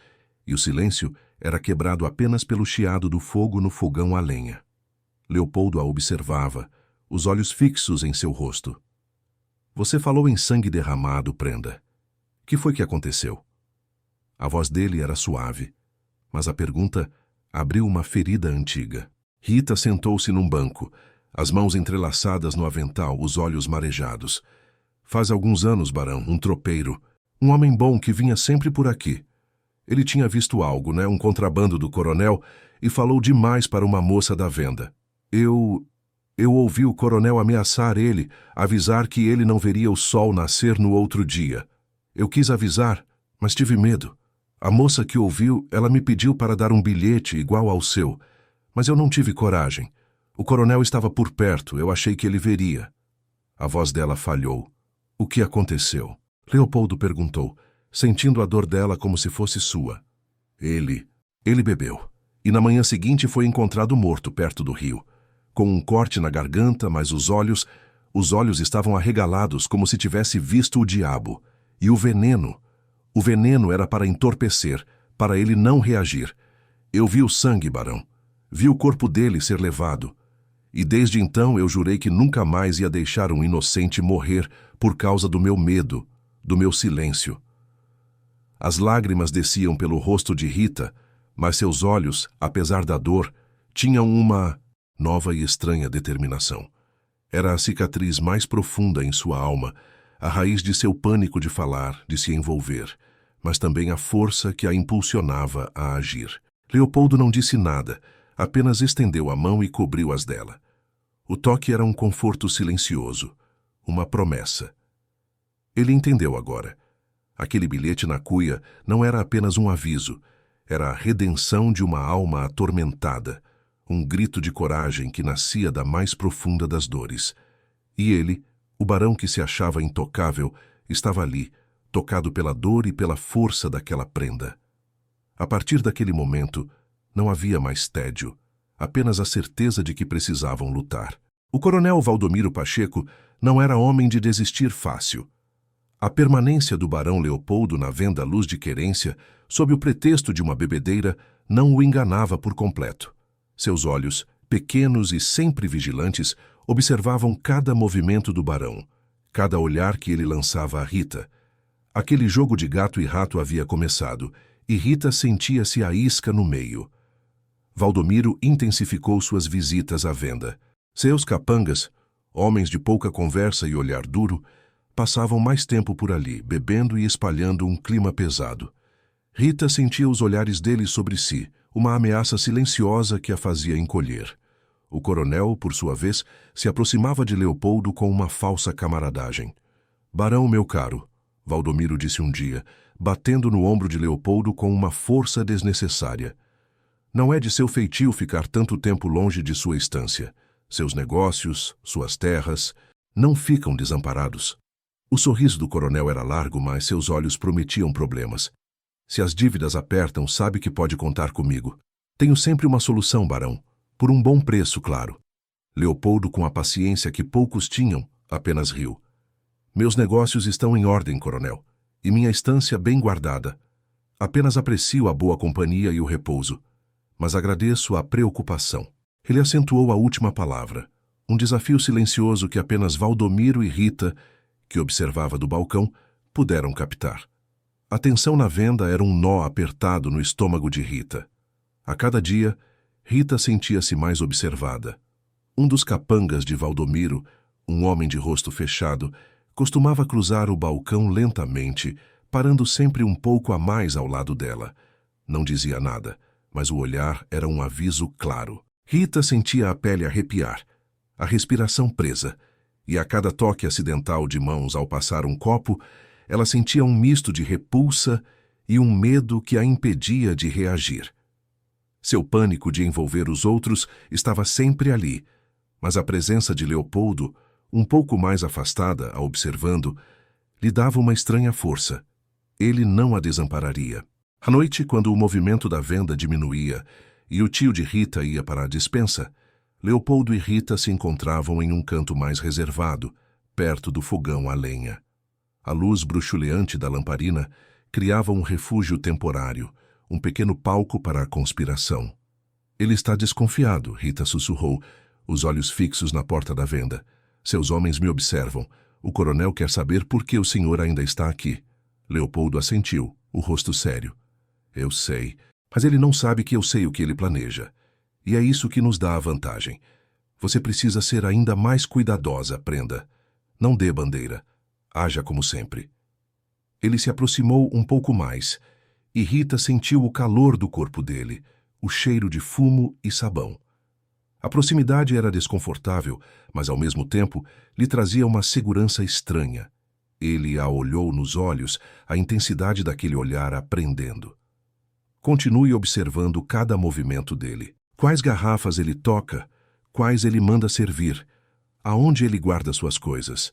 e o silêncio era quebrado apenas pelo chiado do fogo no fogão a lenha. Leopoldo a observava, os olhos fixos em seu rosto. Você falou em sangue derramado, Prenda. Que foi que aconteceu? A voz dele era suave, mas a pergunta abriu uma ferida antiga. Rita sentou-se num banco, as mãos entrelaçadas no avental, os olhos marejados. Faz alguns anos, barão, um tropeiro, um homem bom que vinha sempre por aqui. Ele tinha visto algo, um contrabando do coronel, e falou demais para uma moça da venda. Eu ouvi o coronel ameaçar ele, avisar que ele não veria o sol nascer no outro dia. Eu quis avisar, mas tive medo. A moça que ouviu, ela me pediu para dar um bilhete igual ao seu, mas eu não tive coragem. O coronel estava por perto, eu achei que ele veria. A voz dela falhou. O que aconteceu? Leopoldo perguntou, sentindo a dor dela como se fosse sua. Ele bebeu, e na manhã seguinte foi encontrado morto perto do rio, com um corte na garganta, mas os olhos estavam arregalados como se tivesse visto o diabo. E o veneno era para entorpecer, para ele não reagir. Eu vi o sangue, barão. Vi o corpo dele ser levado. E desde então eu jurei que nunca mais ia deixar um inocente morrer por causa do meu medo, do meu silêncio. As lágrimas desciam pelo rosto de Rita, mas seus olhos, apesar da dor, tinham uma nova e estranha determinação. Era a cicatriz mais profunda em sua alma, a raiz de seu pânico de falar, de se envolver, mas também a força que a impulsionava a agir. Leopoldo não disse nada, apenas estendeu a mão e cobriu as dela. O toque era um conforto silencioso, uma promessa. Ele entendeu agora. Aquele bilhete na cuia não era apenas um aviso, era a redenção de uma alma atormentada, um grito de coragem que nascia da mais profunda das dores. E ele, o barão que se achava intocável, estava ali, tocado pela dor e pela força daquela prenda. A partir daquele momento, não havia mais tédio, apenas a certeza de que precisavam lutar. O coronel Valdomiro Pacheco não era homem de desistir fácil. A permanência do barão Leopoldo na venda Luz de Querência, sob o pretexto de uma bebedeira, não o enganava por completo. Seus olhos, pequenos e sempre vigilantes, observavam cada movimento do barão, cada olhar que ele lançava a Rita. Aquele jogo de gato e rato havia começado, e Rita sentia-se a isca no meio. Valdomiro intensificou suas visitas à venda. Seus capangas, homens de pouca conversa e olhar duro, passavam mais tempo por ali, bebendo e espalhando um clima pesado. Rita sentia os olhares deles sobre si, uma ameaça silenciosa que a fazia encolher. O coronel, por sua vez, se aproximava de Leopoldo com uma falsa camaradagem. "Barão, meu caro", Valdomiro disse um dia, batendo no ombro de Leopoldo com uma força desnecessária. "Não é de seu feitio ficar tanto tempo longe de sua estância. Seus negócios, suas terras, não ficam desamparados." O sorriso do coronel era largo, mas seus olhos prometiam problemas. "Se as dívidas apertam, sabe que pode contar comigo. Tenho sempre uma solução, barão. Por um bom preço, claro." Leopoldo, com a paciência que poucos tinham, apenas riu. "Meus negócios estão em ordem, coronel, e minha estância bem guardada. Apenas aprecio a boa companhia e o repouso, mas agradeço a preocupação." Ele acentuou a última palavra, um desafio silencioso que apenas Valdomiro e Rita, que observava do balcão, puderam captar. A tensão na venda era um nó apertado no estômago de Rita. A cada dia, Rita sentia-se mais observada. Um dos capangas de Valdomiro, um homem de rosto fechado, costumava cruzar o balcão lentamente, parando sempre um pouco a mais ao lado dela. Não dizia nada, mas o olhar era um aviso claro. Rita sentia a pele arrepiar, a respiração presa, e a cada toque acidental de mãos ao passar um copo, ela sentia um misto de repulsa e um medo que a impedia de reagir. Seu pânico de envolver os outros estava sempre ali, mas a presença de Leopoldo, um pouco mais afastada, a observando, lhe dava uma estranha força. Ele não a desampararia. À noite, quando o movimento da venda diminuía e o tio de Rita ia para a despensa, Leopoldo e Rita se encontravam em um canto mais reservado, perto do fogão a lenha. A luz bruxuleante da lamparina criava um refúgio temporário, um pequeno palco para a conspiração. "Ele está desconfiado", Rita sussurrou, os olhos fixos na porta da venda. "Seus homens me observam. O coronel quer saber por que o senhor ainda está aqui." Leopoldo assentiu, o rosto sério. Eu sei, mas ele não sabe que eu sei o que ele planeja. E é isso que nos dá a vantagem. Você precisa ser ainda mais cuidadosa, Prenda. Não dê bandeira. Haja como sempre. Ele se aproximou um pouco mais, e Rita sentiu o calor do corpo dele, o cheiro de fumo e sabão. A proximidade era desconfortável, mas ao mesmo tempo lhe trazia uma segurança estranha. Ele a olhou nos olhos, a intensidade daquele olhar a prendendo. Continue observando cada movimento dele. Quais garrafas ele toca, quais ele manda servir, aonde ele guarda suas coisas.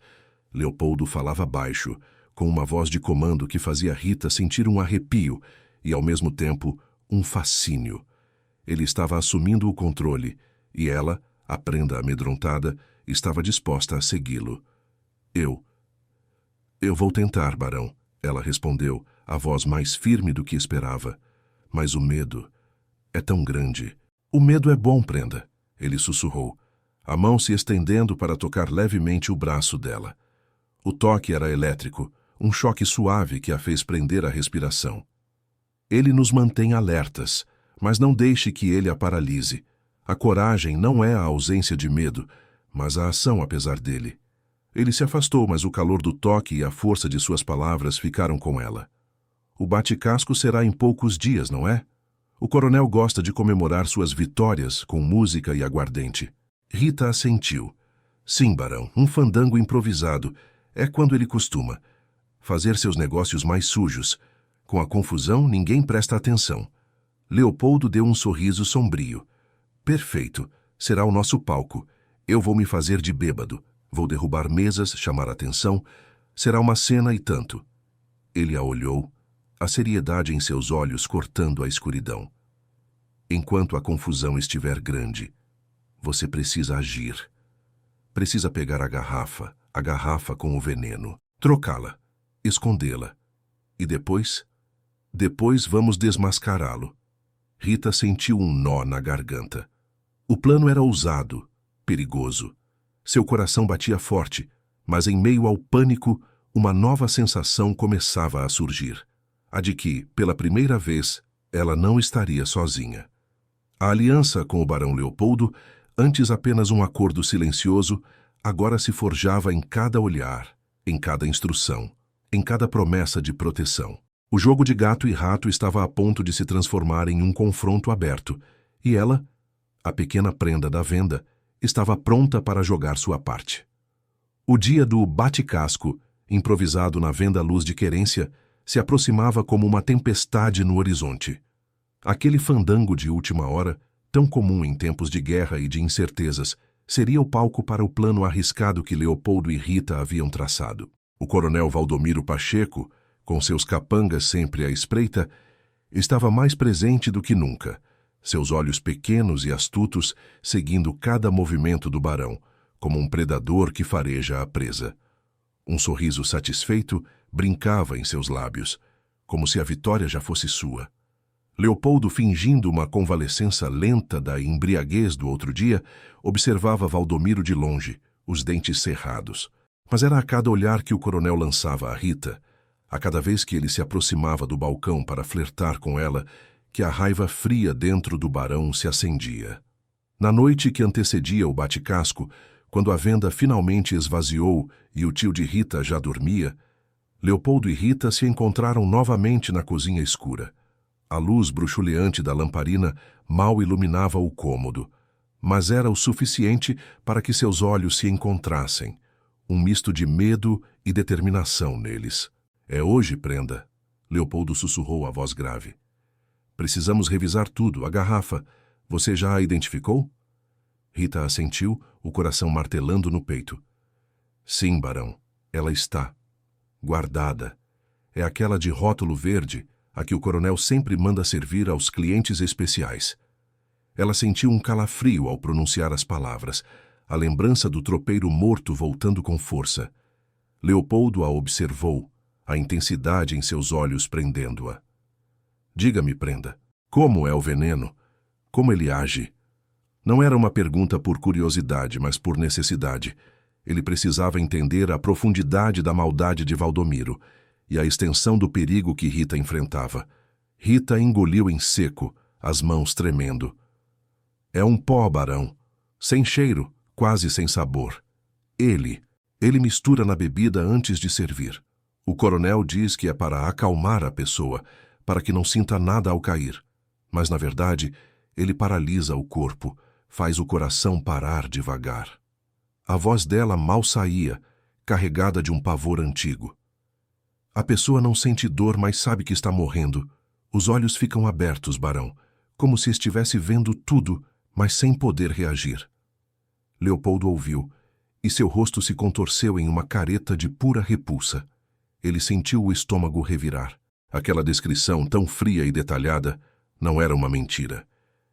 Leopoldo falava baixo, com uma voz de comando que fazia Rita sentir um arrepio e, ao mesmo tempo, um fascínio. Ele estava assumindo o controle, e ela, a Prenda amedrontada, estava disposta a segui-lo. Eu vou tentar, barão, ela respondeu, a voz mais firme do que esperava. Mas o medo é tão grande. O medo é bom, Prenda, ele sussurrou, a mão se estendendo para tocar levemente o braço dela. O toque era elétrico, um choque suave que a fez prender a respiração. Ele nos mantém alertas, mas não deixe que ele a paralise. A coragem não é a ausência de medo, mas a ação apesar dele. Ele se afastou, mas o calor do toque e a força de suas palavras ficaram com ela. O bate-casco será em poucos dias, não é? O coronel gosta de comemorar suas vitórias com música e aguardente. Rita assentiu. Sim, barão, um fandango improvisado. É quando ele costuma fazer seus negócios mais sujos. Com a confusão, ninguém presta atenção. Leopoldo deu um sorriso sombrio. Perfeito, será o nosso palco. Eu vou me fazer de bêbado. Vou derrubar mesas, chamar atenção. Será uma cena e tanto. Ele a olhou, a seriedade em seus olhos cortando a escuridão. Enquanto a confusão estiver grande, você precisa agir. Precisa pegar a garrafa com o veneno, trocá-la, escondê-la. E depois? Depois vamos desmascará-lo. Rita sentiu um nó na garganta. O plano era ousado, perigoso. Seu coração batia forte, mas em meio ao pânico, uma nova sensação começava a surgir. A de que, pela primeira vez, ela não estaria sozinha. A aliança com o barão Leopoldo, antes apenas um acordo silencioso, agora se forjava em cada olhar, em cada instrução, em cada promessa de proteção. O jogo de gato e rato estava a ponto de se transformar em um confronto aberto, e ela, a pequena Prenda da venda, estava pronta para jogar sua parte. O dia do bate-casco, improvisado na venda Luz de Querência, se aproximava como uma tempestade no horizonte. Aquele fandango de última hora, tão comum em tempos de guerra e de incertezas, seria o palco para o plano arriscado que Leopoldo e Rita haviam traçado. O coronel Valdomiro Pacheco, com seus capangas sempre à espreita, estava mais presente do que nunca, seus olhos pequenos e astutos seguindo cada movimento do barão, como um predador que fareja a presa. Um sorriso satisfeito brincava em seus lábios, como se a vitória já fosse sua. Leopoldo, fingindo uma convalescença lenta da embriaguez do outro dia, observava Valdomiro de longe, os dentes cerrados. Mas era a cada olhar que o coronel lançava a Rita, a cada vez que ele se aproximava do balcão para flertar com ela, que a raiva fria dentro do barão se acendia. Na noite que antecedia o bate-casco, quando a venda finalmente esvaziou e o tio de Rita já dormia, Leopoldo e Rita se encontraram novamente na cozinha escura. A luz bruxuleante da lamparina mal iluminava o cômodo, mas era o suficiente para que seus olhos se encontrassem, um misto de medo e determinação neles. É hoje, Prenda, Leopoldo sussurrou a voz grave. Precisamos revisar tudo, a garrafa. Você já a identificou? Rita assentiu, o coração martelando no peito. Sim, barão, ela está. Guardada. É aquela de rótulo verde, a que o coronel sempre manda servir aos clientes especiais. Ela sentiu um calafrio ao pronunciar as palavras, a lembrança do tropeiro morto voltando com força. Leopoldo a observou, a intensidade em seus olhos prendendo-a. Diga-me, Prenda, como é o veneno? Como ele age? Não era uma pergunta por curiosidade, mas por necessidade. Ele precisava entender a profundidade da maldade de Valdomiro e a extensão do perigo que Rita enfrentava. Rita engoliu em seco, as mãos tremendo. É um pó, barão. Sem cheiro, quase sem sabor. Ele mistura na bebida antes de servir. O coronel diz que é para acalmar a pessoa, para que não sinta nada ao cair. Mas, na verdade, ele paralisa o corpo, faz o coração parar devagar. A voz dela mal saía, carregada de um pavor antigo. A pessoa não sente dor, mas sabe que está morrendo. Os olhos ficam abertos, barão, como se estivesse vendo tudo, mas sem poder reagir. Leopoldo ouviu, e seu rosto se contorceu em uma careta de pura repulsa. Ele sentiu o estômago revirar. Aquela descrição tão fria e detalhada não era uma mentira.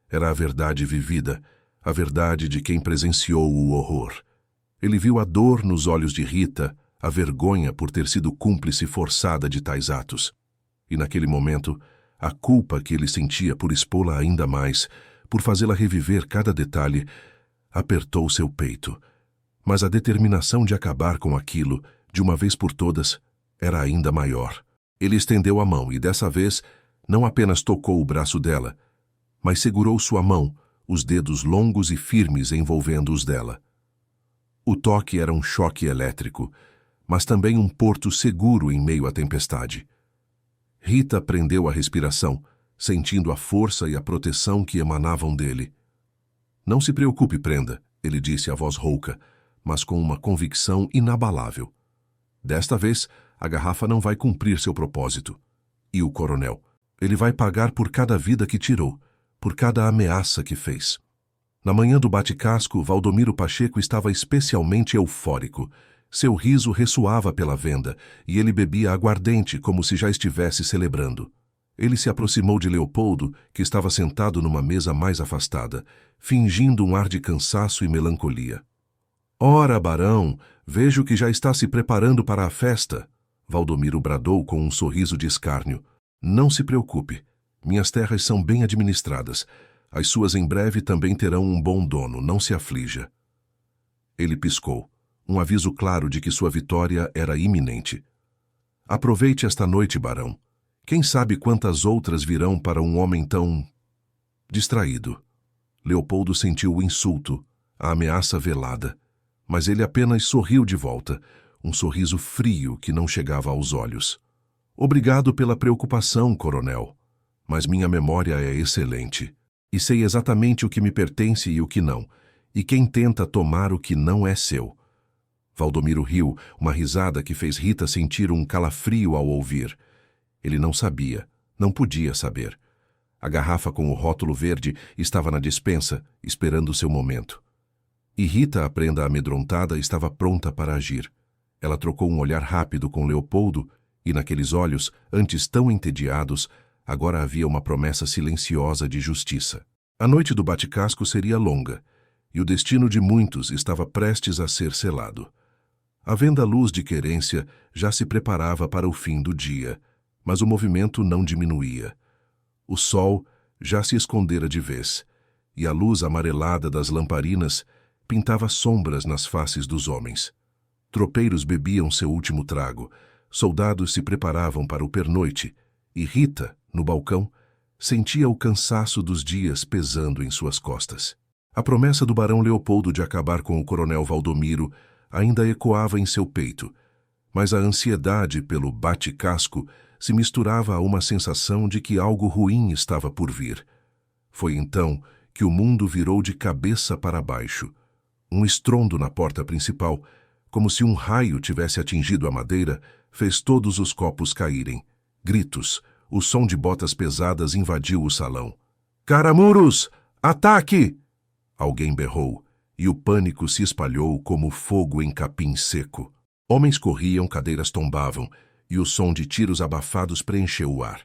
Era a verdade vivida, a verdade de quem presenciou o horror. Ele viu a dor nos olhos de Rita, a vergonha por ter sido cúmplice forçada de tais atos. E naquele momento, a culpa que ele sentia por expô-la ainda mais, por fazê-la reviver cada detalhe, apertou seu peito. Mas a determinação de acabar com aquilo, de uma vez por todas, era ainda maior. Ele estendeu a mão e, dessa vez, não apenas tocou o braço dela, mas segurou sua mão, os dedos longos e firmes envolvendo os dela. O toque era um choque elétrico, mas também um porto seguro em meio à tempestade. Rita prendeu a respiração, sentindo a força e a proteção que emanavam dele. Não se preocupe, prenda, ele disse a voz rouca, mas com uma convicção inabalável. Desta vez, a garrafa não vai cumprir seu propósito. E o coronel? Ele vai pagar por cada vida que tirou, por cada ameaça que fez. Na manhã do bate-casco, Valdomiro Pacheco estava especialmente eufórico. Seu riso ressoava pela venda, e ele bebia aguardente como se já estivesse celebrando. Ele se aproximou de Leopoldo, que estava sentado numa mesa mais afastada, fingindo um ar de cansaço e melancolia. Ora, barão, vejo que já está se preparando para a festa, Valdomiro bradou com um sorriso de escárnio. Não se preocupe, minhas terras são bem administradas. As suas em breve também terão um bom dono, não se aflija. Ele piscou, um aviso claro de que sua vitória era iminente. Aproveite esta noite, barão. Quem sabe quantas outras virão para um homem tão distraído. Leopoldo sentiu o insulto, a ameaça velada, mas ele apenas sorriu de volta, um sorriso frio que não chegava aos olhos. Obrigado pela preocupação, coronel, mas minha memória é excelente, e sei exatamente o que me pertence e o que não, e quem tenta tomar o que não é seu. Valdomiro riu, uma risada que fez Rita sentir um calafrio ao ouvir. Ele não sabia, não podia saber. A garrafa com o rótulo verde estava na despensa, esperando seu momento. E Rita, a prenda amedrontada, estava pronta para agir. Ela trocou um olhar rápido com Leopoldo, e naqueles olhos, antes tão entediados, agora havia uma promessa silenciosa de justiça. A noite do bate-casco seria longa, e o destino de muitos estava prestes a ser selado. A venda-luz de Querência já se preparava para o fim do dia, mas o movimento não diminuía. O sol já se escondera de vez, e a luz amarelada das lamparinas pintava sombras nas faces dos homens. Tropeiros bebiam seu último trago, soldados se preparavam para o pernoite, e Rita, no balcão, sentia o cansaço dos dias pesando em suas costas. A promessa do barão Leopoldo de acabar com o coronel Valdomiro ainda ecoava em seu peito, mas a ansiedade pelo bate-casco se misturava a uma sensação de que algo ruim estava por vir. Foi então que o mundo virou de cabeça para baixo. Um estrondo na porta principal, como se um raio tivesse atingido a madeira, fez todos os copos caírem. Gritos, o som de botas pesadas invadiu o salão. "Caramuros! Ataque!" Alguém berrou, e o pânico se espalhou como fogo em capim seco. Homens corriam, cadeiras tombavam, e o som de tiros abafados preencheu o ar.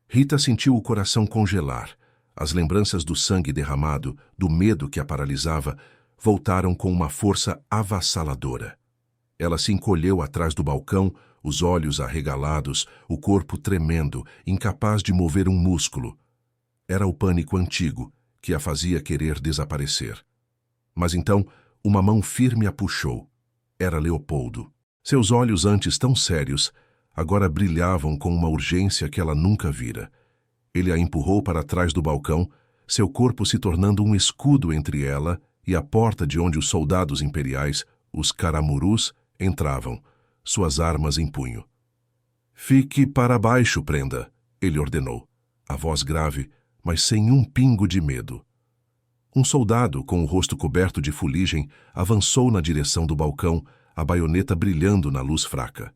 Rita sentiu o coração congelar. As lembranças do sangue derramado, do medo que a paralisava, voltaram com uma força avassaladora. Ela se encolheu atrás do balcão, os olhos arregalados, o corpo tremendo, incapaz de mover um músculo. Era o pânico antigo, que a fazia querer desaparecer. Mas então, uma mão firme a puxou. Era Leopoldo. Seus olhos, antes tão sérios, agora brilhavam com uma urgência que ela nunca vira. Ele a empurrou para trás do balcão, seu corpo se tornando um escudo entre ela e a porta de onde os soldados imperiais, os caramurus, entravam, suas armas em punho. "Fique para baixo, prenda", ele ordenou, a voz grave, mas sem um pingo de medo. Um soldado, com o rosto coberto de fuligem, avançou na direção do balcão, a baioneta brilhando na luz fraca.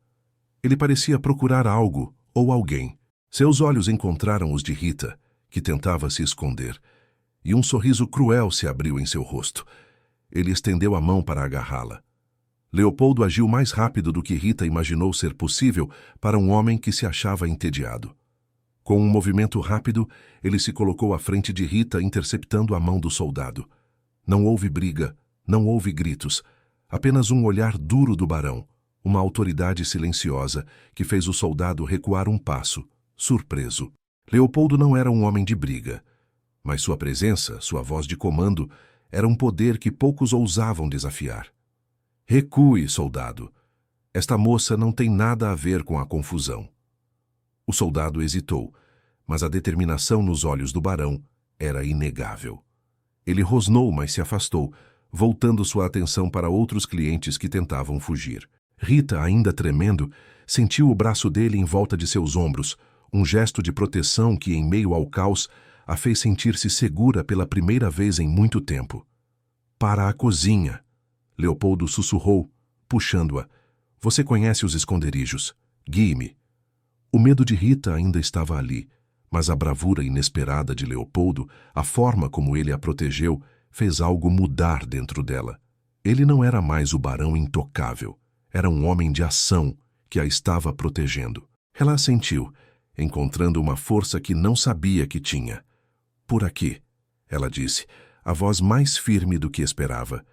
Ele parecia procurar algo ou alguém. Seus olhos encontraram os de Rita, que tentava se esconder, e um sorriso cruel se abriu em seu rosto. Ele estendeu a mão para agarrá-la. Leopoldo agiu mais rápido do que Rita imaginou ser possível para um homem que se achava entediado. Com um movimento rápido, ele se colocou à frente de Rita, interceptando a mão do soldado. Não houve briga, não houve gritos, apenas um olhar duro do barão, uma autoridade silenciosa que fez o soldado recuar um passo, surpreso. Leopoldo não era um homem de briga, mas sua presença, sua voz de comando, era um poder que poucos ousavam desafiar. "Recue, soldado. Esta moça não tem nada a ver com a confusão." O soldado hesitou, mas a determinação nos olhos do barão era inegável. Ele rosnou, mas se afastou, voltando sua atenção para outros clientes que tentavam fugir. Rita, ainda tremendo, sentiu o braço dele em volta de seus ombros, um gesto de proteção que, em meio ao caos, a fez sentir-se segura pela primeira vez em muito tempo. "Para a cozinha", Leopoldo sussurrou, puxando-a. "Você conhece os esconderijos. Guie-me." O medo de Rita ainda estava ali, mas a bravura inesperada de Leopoldo, a forma como ele a protegeu, fez algo mudar dentro dela. Ele não era mais o barão intocável. Era um homem de ação que a estava protegendo. Ela assentiu, encontrando uma força que não sabia que tinha. "Por aqui", ela disse, a voz mais firme do que esperava.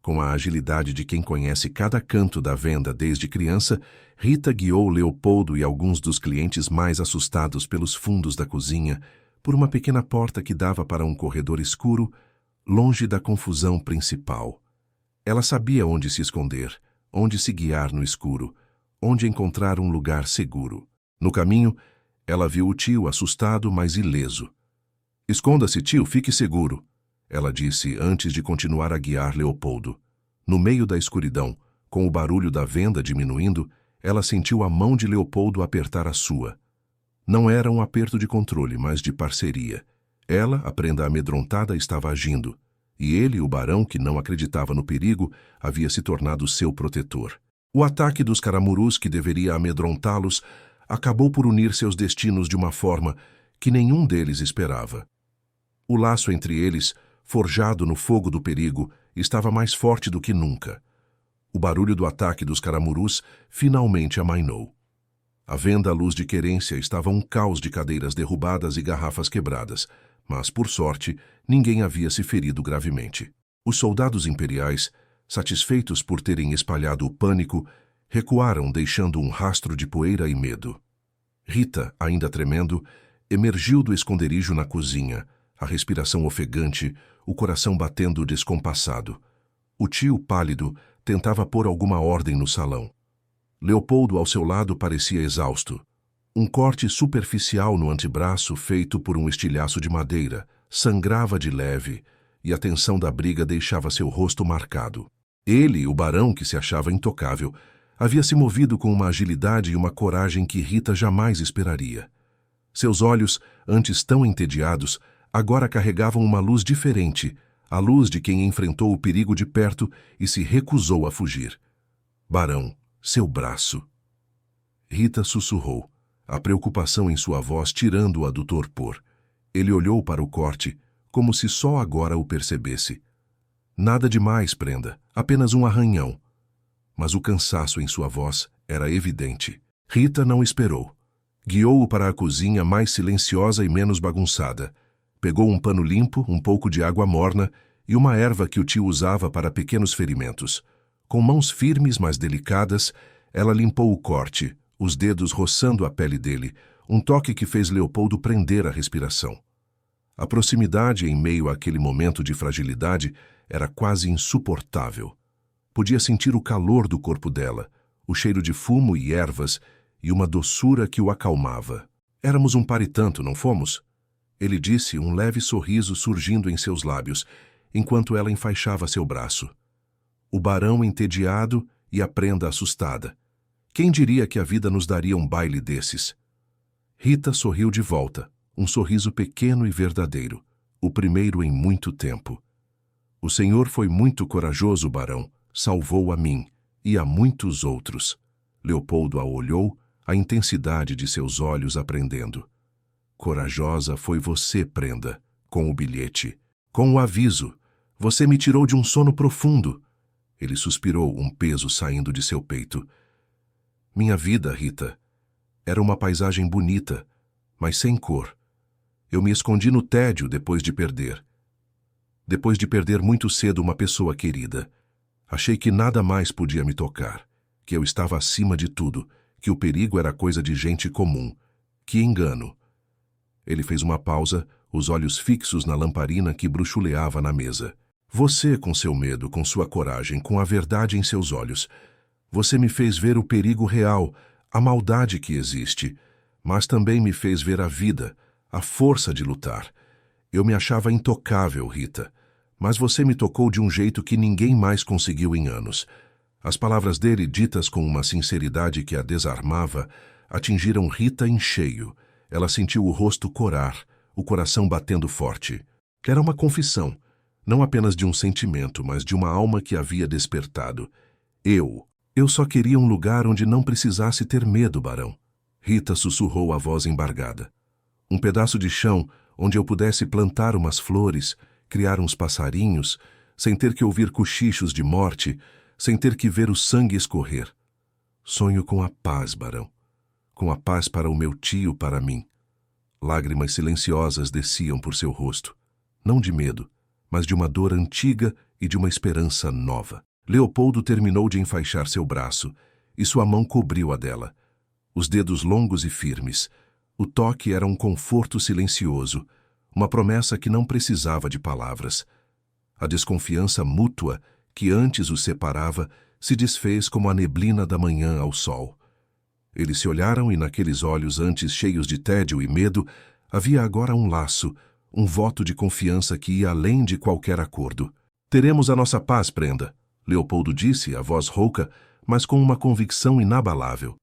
Com a agilidade de quem conhece cada canto da venda desde criança, Rita guiou Leopoldo e alguns dos clientes mais assustados pelos fundos da cozinha, por uma pequena porta que dava para um corredor escuro, longe da confusão principal. Ela sabia onde se esconder, onde se guiar no escuro, onde encontrar um lugar seguro. No caminho, ela viu o tio assustado, mas ileso. "Esconda-se, tio, fique seguro", ela disse antes de continuar a guiar Leopoldo. No meio da escuridão, com o barulho da venda diminuindo, ela sentiu a mão de Leopoldo apertar a sua. Não era um aperto de controle, mas de parceria. Ela, a prenda amedrontada, estava agindo, e ele, o barão, que não acreditava no perigo, havia se tornado seu protetor. O ataque dos caramurus, que deveria amedrontá-los, acabou por unir seus destinos de uma forma que nenhum deles esperava. O laço entre eles, forjado no fogo do perigo, estava mais forte do que nunca. O barulho do ataque dos caramurus finalmente amainou. A venda à luz de querência estava um caos de cadeiras derrubadas e garrafas quebradas, mas, por sorte, ninguém havia se ferido gravemente. Os soldados imperiais, satisfeitos por terem espalhado o pânico, recuaram deixando um rastro de poeira e medo. Rita, ainda tremendo, emergiu do esconderijo na cozinha, a respiração ofegante, o coração batendo descompassado. O tio, pálido, tentava pôr alguma ordem no salão. Leopoldo, ao seu lado, parecia exausto. Um corte superficial no antebraço, feito por um estilhaço de madeira, sangrava de leve, e a tensão da briga deixava seu rosto marcado. Ele, o barão que se achava intocável, havia se movido com uma agilidade e uma coragem que Rita jamais esperaria. Seus olhos, antes tão entediados, agora carregavam uma luz diferente, a luz de quem enfrentou o perigo de perto e se recusou a fugir. "Barão, seu braço." Rita sussurrou, a preocupação em sua voz tirando-a do torpor. Ele olhou para o corte, como se só agora o percebesse. "Nada demais, prenda, apenas um arranhão." Mas o cansaço em sua voz era evidente. Rita não esperou. Guiou-o para a cozinha mais silenciosa e menos bagunçada. Pegou um pano limpo, um pouco de água morna e uma erva que o tio usava para pequenos ferimentos. Com mãos firmes, mas delicadas, ela limpou o corte, os dedos roçando a pele dele, um toque que fez Leopoldo prender a respiração. A proximidade em meio àquele momento de fragilidade era quase insuportável. Podia sentir o calor do corpo dela, o cheiro de fumo e ervas e uma doçura que o acalmava. Éramos um par e tanto, não fomos? Ele disse, um leve sorriso surgindo em seus lábios, enquanto ela enfaixava seu braço. O barão entediado e a prenda assustada. Quem diria que a vida nos daria um baile desses? Rita sorriu de volta, um sorriso pequeno e verdadeiro, o primeiro em muito tempo. O senhor foi muito corajoso, barão, salvou a mim e a muitos outros. Leopoldo a olhou, a intensidade de seus olhos aprendendo. Corajosa foi você, prenda, com o bilhete, com o aviso. Você me tirou de um sono profundo. Ele suspirou, um peso saindo de seu peito. Minha vida, Rita, era uma paisagem bonita, mas sem cor. Eu me escondi no tédio depois de perder. Depois de perder muito cedo uma pessoa querida. Achei que nada mais podia me tocar, que eu estava acima de tudo, que o perigo era coisa de gente comum. Que engano! Ele fez uma pausa, os olhos fixos na lamparina que bruxuleava na mesa. Você, com seu medo, com sua coragem, com a verdade em seus olhos. Você me fez ver o perigo real, a maldade que existe, mas também me fez ver a vida, a força de lutar. Eu me achava intocável, Rita, mas você me tocou de um jeito que ninguém mais conseguiu em anos. As palavras dele, ditas com uma sinceridade que a desarmava, atingiram Rita em cheio. Ela sentiu o rosto corar, o coração batendo forte. Era uma confissão, não apenas de um sentimento, mas de uma alma que havia despertado. Eu só queria um lugar onde não precisasse ter medo, barão. Rita sussurrou a voz embargada. Um pedaço de chão onde eu pudesse plantar umas flores, criar uns passarinhos, sem ter que ouvir cochichos de morte, sem ter que ver o sangue escorrer. Sonho com a paz, barão. Com a paz para o meu tio, para mim. Lágrimas silenciosas desciam por seu rosto. Não de medo, mas de uma dor antiga e de uma esperança nova. Leopoldo terminou de enfaixar seu braço, e sua mão cobriu a dela. Os dedos longos e firmes. O toque era um conforto silencioso, uma promessa que não precisava de palavras. A desconfiança mútua que antes os separava se desfez como a neblina da manhã ao sol. Eles se olharam e naqueles olhos antes cheios de tédio e medo, havia agora um laço, um voto de confiança que ia além de qualquer acordo. Teremos a nossa paz, prenda, Leopoldo disse, a voz rouca, mas com uma convicção inabalável.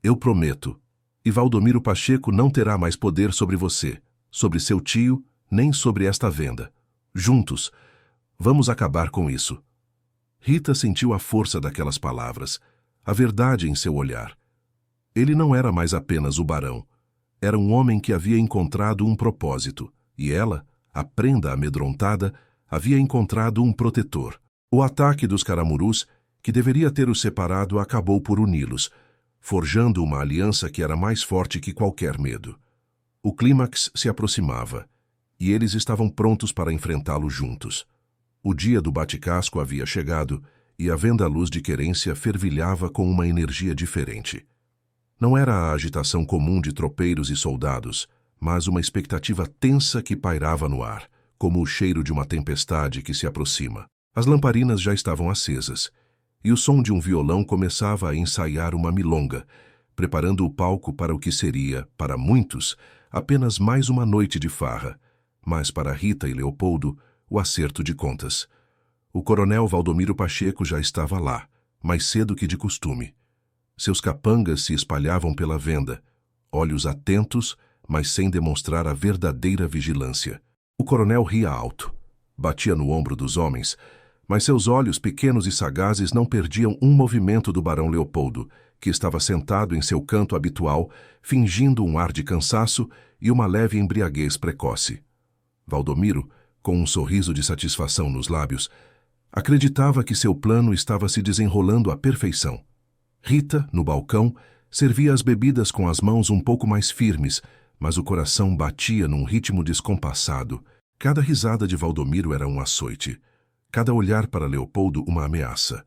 Eu prometo. E Valdomiro Pacheco não terá mais poder sobre você, sobre seu tio, nem sobre esta venda. Juntos, vamos acabar com isso. Rita sentiu a força daquelas palavras, a verdade em seu olhar. Ele não era mais apenas o barão. Era um homem que havia encontrado um propósito, e ela, a prenda amedrontada, havia encontrado um protetor. O ataque dos caramurus, que deveria ter os separado, acabou por uni-los, forjando uma aliança que era mais forte que qualquer medo. O clímax se aproximava, e eles estavam prontos para enfrentá-lo juntos. O dia do bate-casco havia chegado, e a venda-luz de querência fervilhava com uma energia diferente. Não era a agitação comum de tropeiros e soldados, mas uma expectativa tensa que pairava no ar, como o cheiro de uma tempestade que se aproxima. As lamparinas já estavam acesas, e o som de um violão começava a ensaiar uma milonga, preparando o palco para o que seria, para muitos, apenas mais uma noite de farra, mas para Rita e Leopoldo, o acerto de contas. O coronel Valdomiro Pacheco já estava lá, mais cedo que de costume. Seus capangas se espalhavam pela venda, olhos atentos, mas sem demonstrar a verdadeira vigilância. O coronel ria alto, batia no ombro dos homens, mas seus olhos pequenos e sagazes não perdiam um movimento do barão Leopoldo, que estava sentado em seu canto habitual, fingindo um ar de cansaço e uma leve embriaguez precoce. Valdomiro, com um sorriso de satisfação nos lábios, acreditava que seu plano estava se desenrolando à perfeição. Rita, no balcão, servia as bebidas com as mãos um pouco mais firmes, mas o coração batia num ritmo descompassado. Cada risada de Valdomiro era um açoite. Cada olhar para Leopoldo uma ameaça.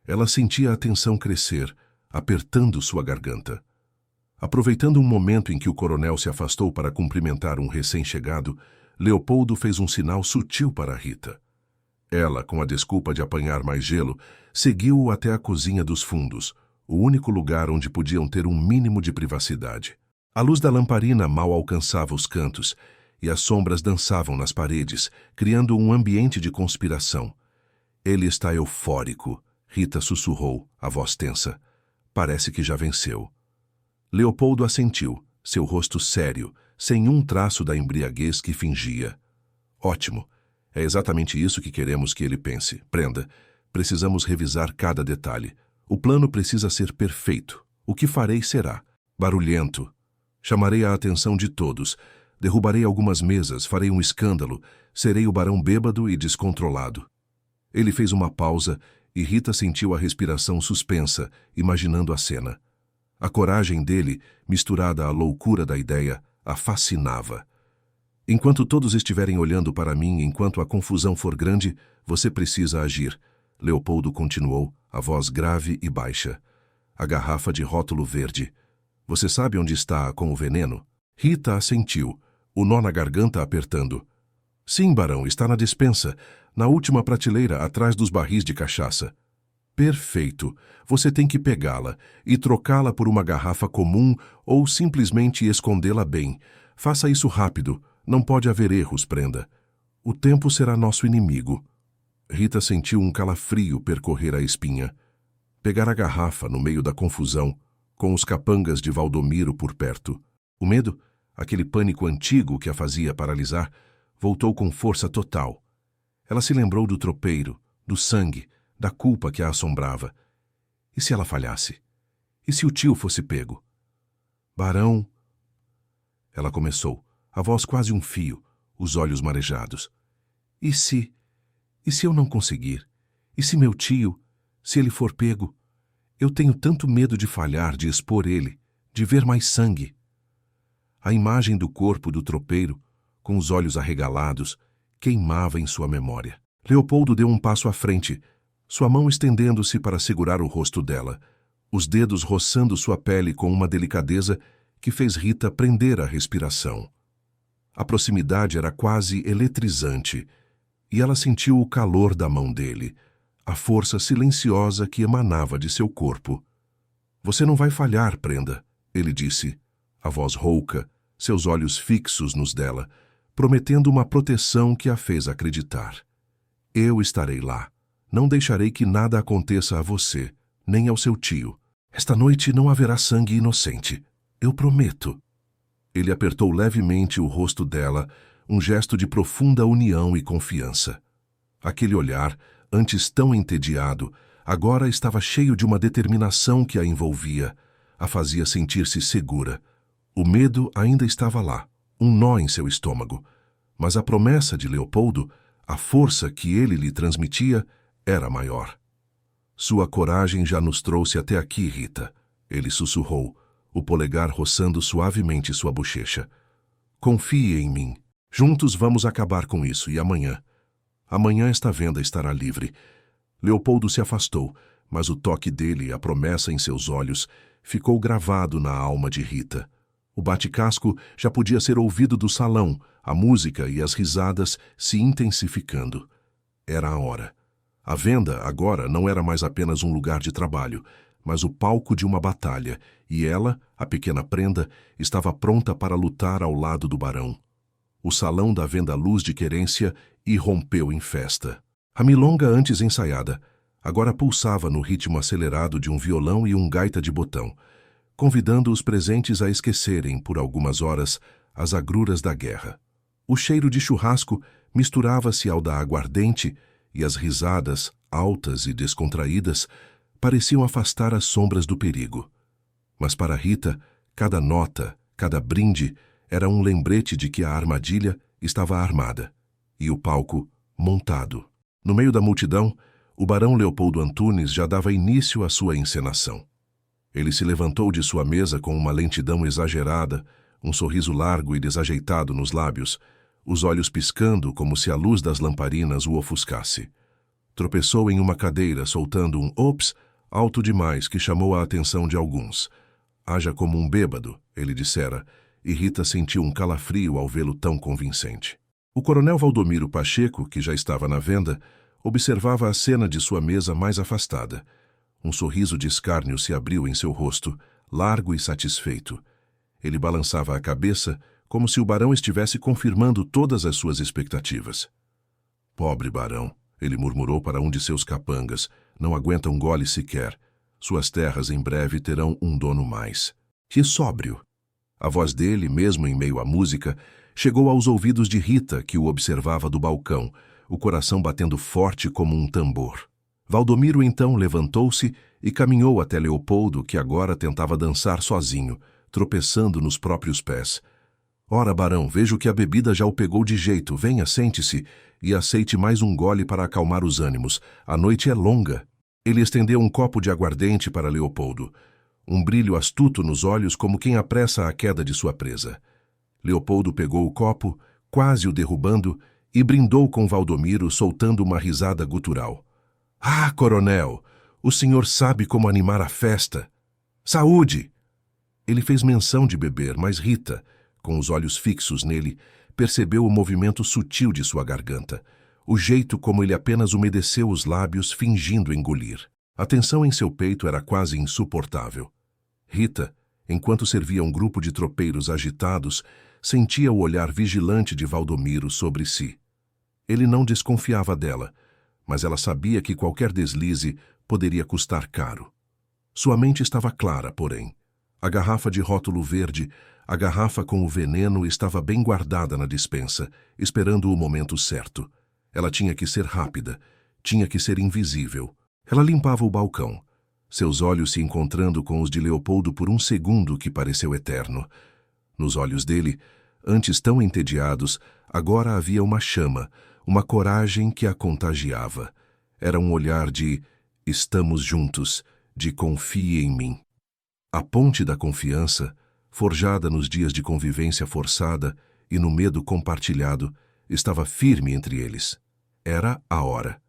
Ela sentia a tensão crescer, apertando sua garganta. Aproveitando um momento em que o coronel se afastou para cumprimentar um recém-chegado, Leopoldo fez um sinal sutil para Rita. Ela, com a desculpa de apanhar mais gelo, seguiu-o até a cozinha dos fundos, o único lugar onde podiam ter um mínimo de privacidade. A luz da lamparina mal alcançava os cantos, e as sombras dançavam nas paredes, criando um ambiente de conspiração. Ele está eufórico, Rita sussurrou, a voz tensa. Parece que já venceu. Leopoldo assentiu, seu rosto sério, sem um traço da embriaguez que fingia. Ótimo. É exatamente isso que queremos que ele pense. Prenda. Precisamos revisar cada detalhe. O plano precisa ser perfeito. O que farei será barulhento. Chamarei a atenção de todos. Derrubarei algumas mesas, farei um escândalo. Serei o barão bêbado e descontrolado. Ele fez uma pausa e Rita sentiu a respiração suspensa, imaginando a cena. A coragem dele, misturada à loucura da ideia, a fascinava. Enquanto todos estiverem olhando para mim, enquanto a confusão for grande, você precisa agir. Leopoldo continuou, a voz grave e baixa. A garrafa de rótulo verde. Você sabe onde está com o veneno? Rita assentiu, o nó na garganta apertando. Sim, barão, está na despensa, na última prateleira, atrás dos barris de cachaça. Perfeito. Você tem que pegá-la e trocá-la por uma garrafa comum ou simplesmente escondê-la bem. Faça isso rápido. Não pode haver erros, prenda. O tempo será nosso inimigo. Rita sentiu um calafrio percorrer a espinha. Pegar a garrafa no meio da confusão, com os capangas de Valdomiro por perto. O medo, aquele pânico antigo que a fazia paralisar, voltou com força total. Ela se lembrou do tropeiro, do sangue, da culpa que a assombrava. E se ela falhasse? E se o tio fosse pego? Barão... Ela começou, a voz quase um fio, os olhos marejados. E se eu não conseguir? E se meu tio, se ele for pego? Eu tenho tanto medo de falhar, de expor ele, de ver mais sangue. A imagem do corpo do tropeiro, com os olhos arregalados, queimava em sua memória. Leopoldo deu um passo à frente, sua mão estendendo-se para segurar o rosto dela, os dedos roçando sua pele com uma delicadeza que fez Rita prender a respiração. A proximidade era quase eletrizante, e ela sentiu o calor da mão dele, a força silenciosa que emanava de seu corpo. Você não vai falhar, prenda, ele disse, a voz rouca, seus olhos fixos nos dela, prometendo uma proteção que a fez acreditar. Eu estarei lá. Não deixarei que nada aconteça a você, nem ao seu tio. Esta noite não haverá sangue inocente. Eu prometo. Ele apertou levemente o rosto dela, um gesto de profunda união e confiança. Aquele olhar, antes tão entediado, agora estava cheio de uma determinação que a envolvia, a fazia sentir-se segura. O medo ainda estava lá, um nó em seu estômago, mas a promessa de Leopoldo, a força que ele lhe transmitia, era maior. Sua coragem já nos trouxe até aqui, Rita, ele sussurrou, o polegar roçando suavemente sua bochecha. Confie em mim. Juntos vamos acabar com isso, e amanhã? Amanhã esta venda estará livre. Leopoldo se afastou, mas o toque dele e a promessa em seus olhos ficou gravado na alma de Rita. O bate-casco já podia ser ouvido do salão, a música e as risadas se intensificando. Era a hora. A venda, agora, não era mais apenas um lugar de trabalho, mas o palco de uma batalha, e ela, a pequena prenda, estava pronta para lutar ao lado do barão. O salão da venda luz de querência irrompeu em festa. A milonga antes ensaiada, agora pulsava no ritmo acelerado de um violão e um gaita de botão, convidando os presentes a esquecerem, por algumas horas, as agruras da guerra. O cheiro de churrasco misturava-se ao da aguardente, e as risadas, altas e descontraídas, pareciam afastar as sombras do perigo. Mas para Rita, cada nota, cada brinde, era um lembrete de que a armadilha estava armada, e o palco montado. No meio da multidão, o barão Leopoldo Antunes já dava início à sua encenação. Ele se levantou de sua mesa com uma lentidão exagerada, um sorriso largo e desajeitado nos lábios, os olhos piscando como se a luz das lamparinas o ofuscasse. Tropeçou em uma cadeira, soltando um "ops" alto demais que chamou a atenção de alguns. Haja como um bêbado, ele dissera, e Rita sentiu um calafrio ao vê-lo tão convincente. O coronel Valdomiro Pacheco, que já estava na venda, observava a cena de sua mesa mais afastada. Um sorriso de escárnio se abriu em seu rosto, largo e satisfeito. Ele balançava a cabeça, como se o barão estivesse confirmando todas as suas expectativas. Pobre barão, ele murmurou para um de seus capangas, não aguenta um gole sequer. Suas terras em breve terão um dono mais. Que sóbrio! A voz dele, mesmo em meio à música, chegou aos ouvidos de Rita, que o observava do balcão, o coração batendo forte como um tambor. Valdomiro então levantou-se e caminhou até Leopoldo, que agora tentava dançar sozinho, tropeçando nos próprios pés. Ora, barão, vejo que a bebida já o pegou de jeito. Venha, sente-se e aceite mais um gole para acalmar os ânimos. A noite é longa. Ele estendeu um copo de aguardente para Leopoldo, um brilho astuto nos olhos como quem apressa a queda de sua presa. Leopoldo pegou o copo, quase o derrubando, e brindou com Valdomiro, soltando uma risada gutural. Ah, coronel, o senhor sabe como animar a festa. Saúde! Ele fez menção de beber, mas Rita, com os olhos fixos nele, percebeu o movimento sutil de sua garganta, o jeito como ele apenas umedeceu os lábios, fingindo engolir. A tensão em seu peito era quase insuportável. Rita, enquanto servia um grupo de tropeiros agitados, sentia o olhar vigilante de Valdomiro sobre si. Ele não desconfiava dela, mas ela sabia que qualquer deslize poderia custar caro. Sua mente estava clara, porém. A garrafa de rótulo verde, a garrafa com o veneno, estava bem guardada na despensa, esperando o momento certo. Ela tinha que ser rápida, tinha que ser invisível. Ela limpava o balcão, seus olhos se encontrando com os de Leopoldo por um segundo que pareceu eterno. Nos olhos dele, antes tão entediados, agora havia uma chama, uma coragem que a contagiava. Era um olhar de "estamos juntos", de "confie em mim". A ponte da confiança, forjada nos dias de convivência forçada e no medo compartilhado, estava firme entre eles. Era a hora.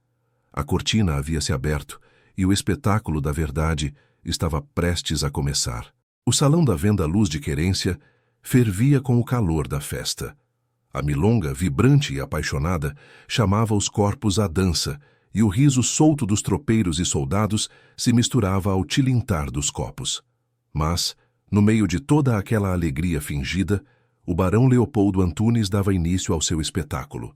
A cortina havia se aberto e o espetáculo da verdade estava prestes a começar. O salão da venda Luz de Querência fervia com o calor da festa. A milonga, vibrante e apaixonada, chamava os corpos à dança, e o riso solto dos tropeiros e soldados se misturava ao tilintar dos copos. Mas, no meio de toda aquela alegria fingida, o barão Leopoldo Antunes dava início ao seu espetáculo.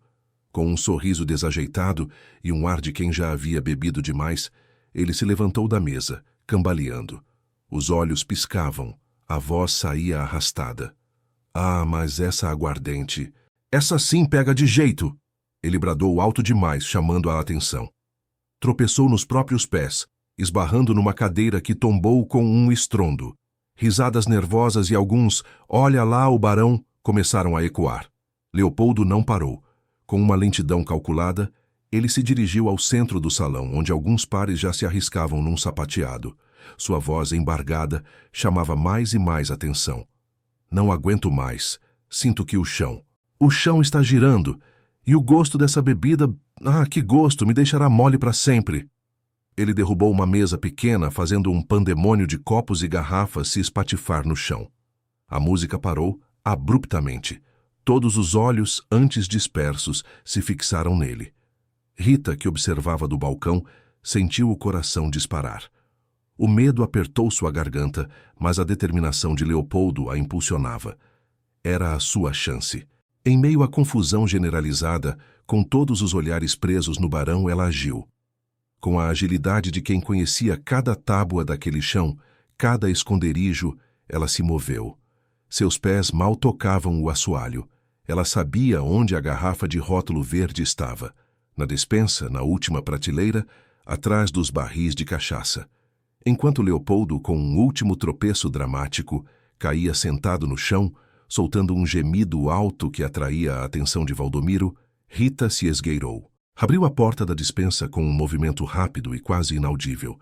Com um sorriso desajeitado e um ar de quem já havia bebido demais, ele se levantou da mesa, cambaleando. Os olhos piscavam, a voz saía arrastada. Ah, mas essa aguardente... Essa sim pega de jeito! Ele bradou alto demais, chamando a atenção. Tropeçou nos próprios pés, esbarrando numa cadeira que tombou com um estrondo. Risadas nervosas e alguns "olha lá o barão" começaram a ecoar. Leopoldo não parou. Com uma lentidão calculada, ele se dirigiu ao centro do salão, onde alguns pares já se arriscavam num sapateado. Sua voz embargada chamava mais e mais atenção. Não aguento mais. Sinto que o chão está girando. E o gosto dessa bebida... Ah, que gosto! Me deixará mole para sempre. Ele derrubou uma mesa pequena, fazendo um pandemônio de copos e garrafas se espatifar no chão. A música parou abruptamente. Todos os olhos, antes dispersos, se fixaram nele. Rita, que observava do balcão, sentiu o coração disparar. O medo apertou sua garganta, mas a determinação de Leopoldo a impulsionava. Era a sua chance. Em meio à confusão generalizada, com todos os olhares presos no barão, ela agiu. Com a agilidade de quem conhecia cada tábua daquele chão, cada esconderijo, ela se moveu. Seus pés mal tocavam o assoalho. Ela sabia onde a garrafa de rótulo verde estava. Na despensa, na última prateleira, atrás dos barris de cachaça. Enquanto Leopoldo, com um último tropeço dramático, caía sentado no chão, soltando um gemido alto que atraía a atenção de Valdomiro, Rita se esgueirou. Abriu a porta da despensa com um movimento rápido e quase inaudível.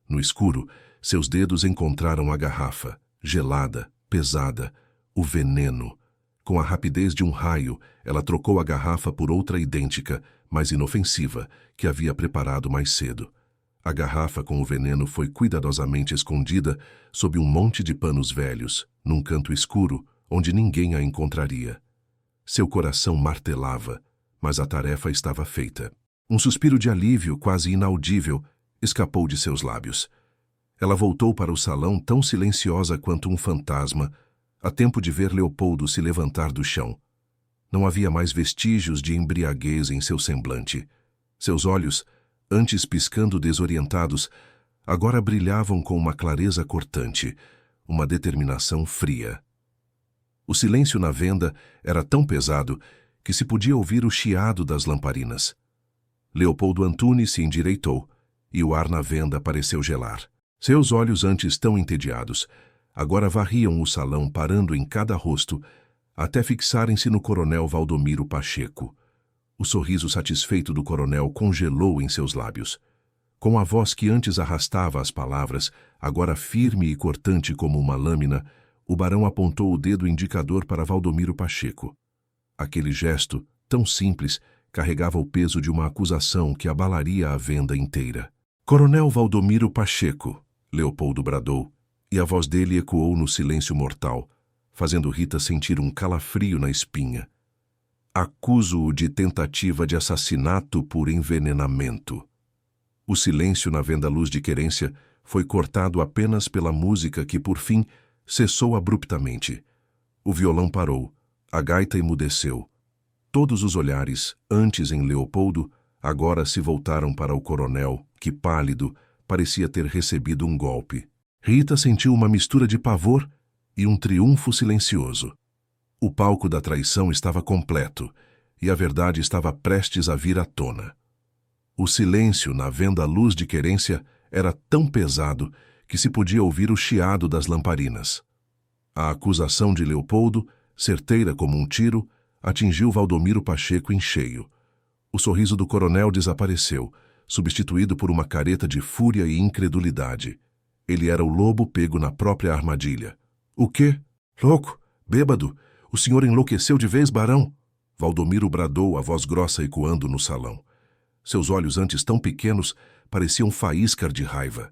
No escuro, seus dedos encontraram a garrafa, gelada, pesada, o veneno. Com a rapidez de um raio, ela trocou a garrafa por outra idêntica, mais inofensiva, que havia preparado mais cedo. A garrafa com o veneno foi cuidadosamente escondida sob um monte de panos velhos, num canto escuro, onde ninguém a encontraria. Seu coração martelava, mas a tarefa estava feita. Um suspiro de alívio, quase inaudível, escapou de seus lábios. Ela voltou para o salão tão silenciosa quanto um fantasma, a tempo de ver Leopoldo se levantar do chão. Não havia mais vestígios de embriaguez em seu semblante. Seus olhos, antes piscando desorientados, agora brilhavam com uma clareza cortante, uma determinação fria. O silêncio na venda era tão pesado que se podia ouvir o chiado das lamparinas. Leopoldo Antunes se endireitou, e o ar na venda pareceu gelar. Seus olhos, antes tão entediados, agora varriam o salão, parando em cada rosto, até fixarem-se no coronel Valdomiro Pacheco. O sorriso satisfeito do coronel congelou em seus lábios. Com a voz que antes arrastava as palavras, agora firme e cortante como uma lâmina, o barão apontou o dedo indicador para Valdomiro Pacheco. Aquele gesto, tão simples, carregava o peso de uma acusação que abalaria a venda inteira. Coronel Valdomiro Pacheco, Leopoldo bradou, e a voz dele ecoou no silêncio mortal, fazendo Rita sentir um calafrio na espinha. Acuso-o de tentativa de assassinato por envenenamento. O silêncio na venda Luz de Querência foi cortado apenas pela música que, por fim, cessou abruptamente. O violão parou, a gaita emudeceu. Todos os olhares, antes em Leopoldo, agora se voltaram para o coronel, que, pálido, parecia ter recebido um golpe. Rita sentiu uma mistura de pavor e um triunfo silencioso. O palco da traição estava completo, e a verdade estava prestes a vir à tona. O silêncio na venda Luz de Querência era tão pesado que se podia ouvir o chiado das lamparinas. A acusação de Leopoldo, certeira como um tiro, atingiu Valdomiro Pacheco em cheio. O sorriso do coronel desapareceu, substituído por uma careta de fúria e incredulidade. Ele era o lobo pego na própria armadilha. "O quê? Louco? Bêbado? O senhor enlouqueceu de vez, barão?" Valdomiro bradou, a voz grossa ecoando no salão. Seus olhos, antes tão pequenos, pareciam faíscar de raiva.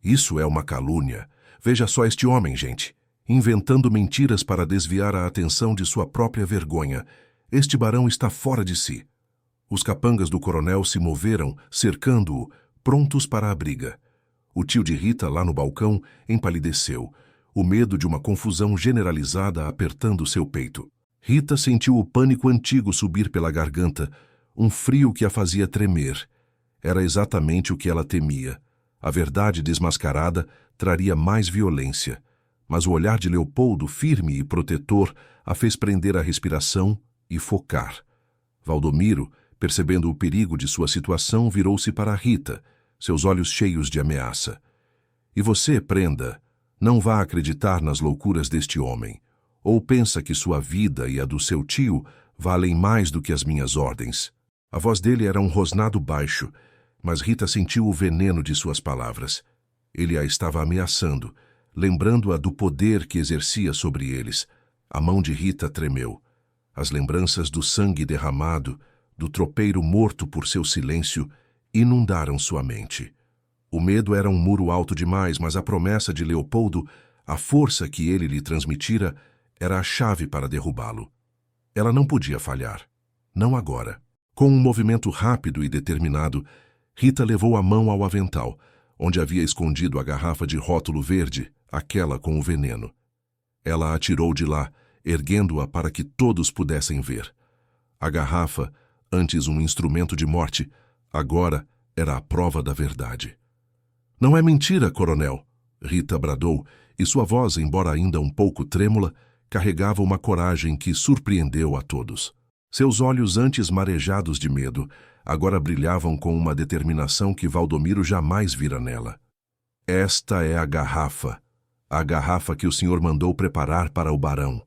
"Isso é uma calúnia. Veja só este homem, gente, inventando mentiras para desviar a atenção de sua própria vergonha. Este barão está fora de si." Os capangas do coronel se moveram, cercando-o, prontos para a briga. O tio de Rita, lá no balcão, empalideceu, o medo de uma confusão generalizada apertando seu peito. Rita sentiu o pânico antigo subir pela garganta, um frio que a fazia tremer. Era exatamente o que ela temia. A verdade desmascarada traria mais violência. Mas o olhar de Leopoldo, firme e protetor, a fez prender a respiração e focar. Valdomiro, percebendo o perigo de sua situação, virou-se para Rita, seus olhos cheios de ameaça. "E você, prenda, não vá acreditar nas loucuras deste homem. Ou pensa que sua vida e a do seu tio valem mais do que as minhas ordens." A voz dele era um rosnado baixo, mas Rita sentiu o veneno de suas palavras. Ele a estava ameaçando, lembrando-a do poder que exercia sobre eles. A mão de Rita tremeu. As lembranças do sangue derramado, do tropeiro morto por seu silêncio, inundaram sua mente. O medo era um muro alto demais, mas a promessa de Leopoldo, a força que ele lhe transmitira, era a chave para derrubá-lo. Ela não podia falhar. Não agora. Com um movimento rápido e determinado, Rita levou a mão ao avental, onde havia escondido a garrafa de rótulo verde, aquela com o veneno. Ela a tirou de lá, erguendo-a para que todos pudessem ver. A garrafa, antes um instrumento de morte, agora era a prova da verdade. "Não é mentira, coronel!" Rita bradou, e sua voz, embora ainda um pouco trêmula, carregava uma coragem que surpreendeu a todos. Seus olhos, antes marejados de medo, agora brilhavam com uma determinação que Valdomiro jamais vira nela. "Esta é a garrafa que o senhor mandou preparar para o barão,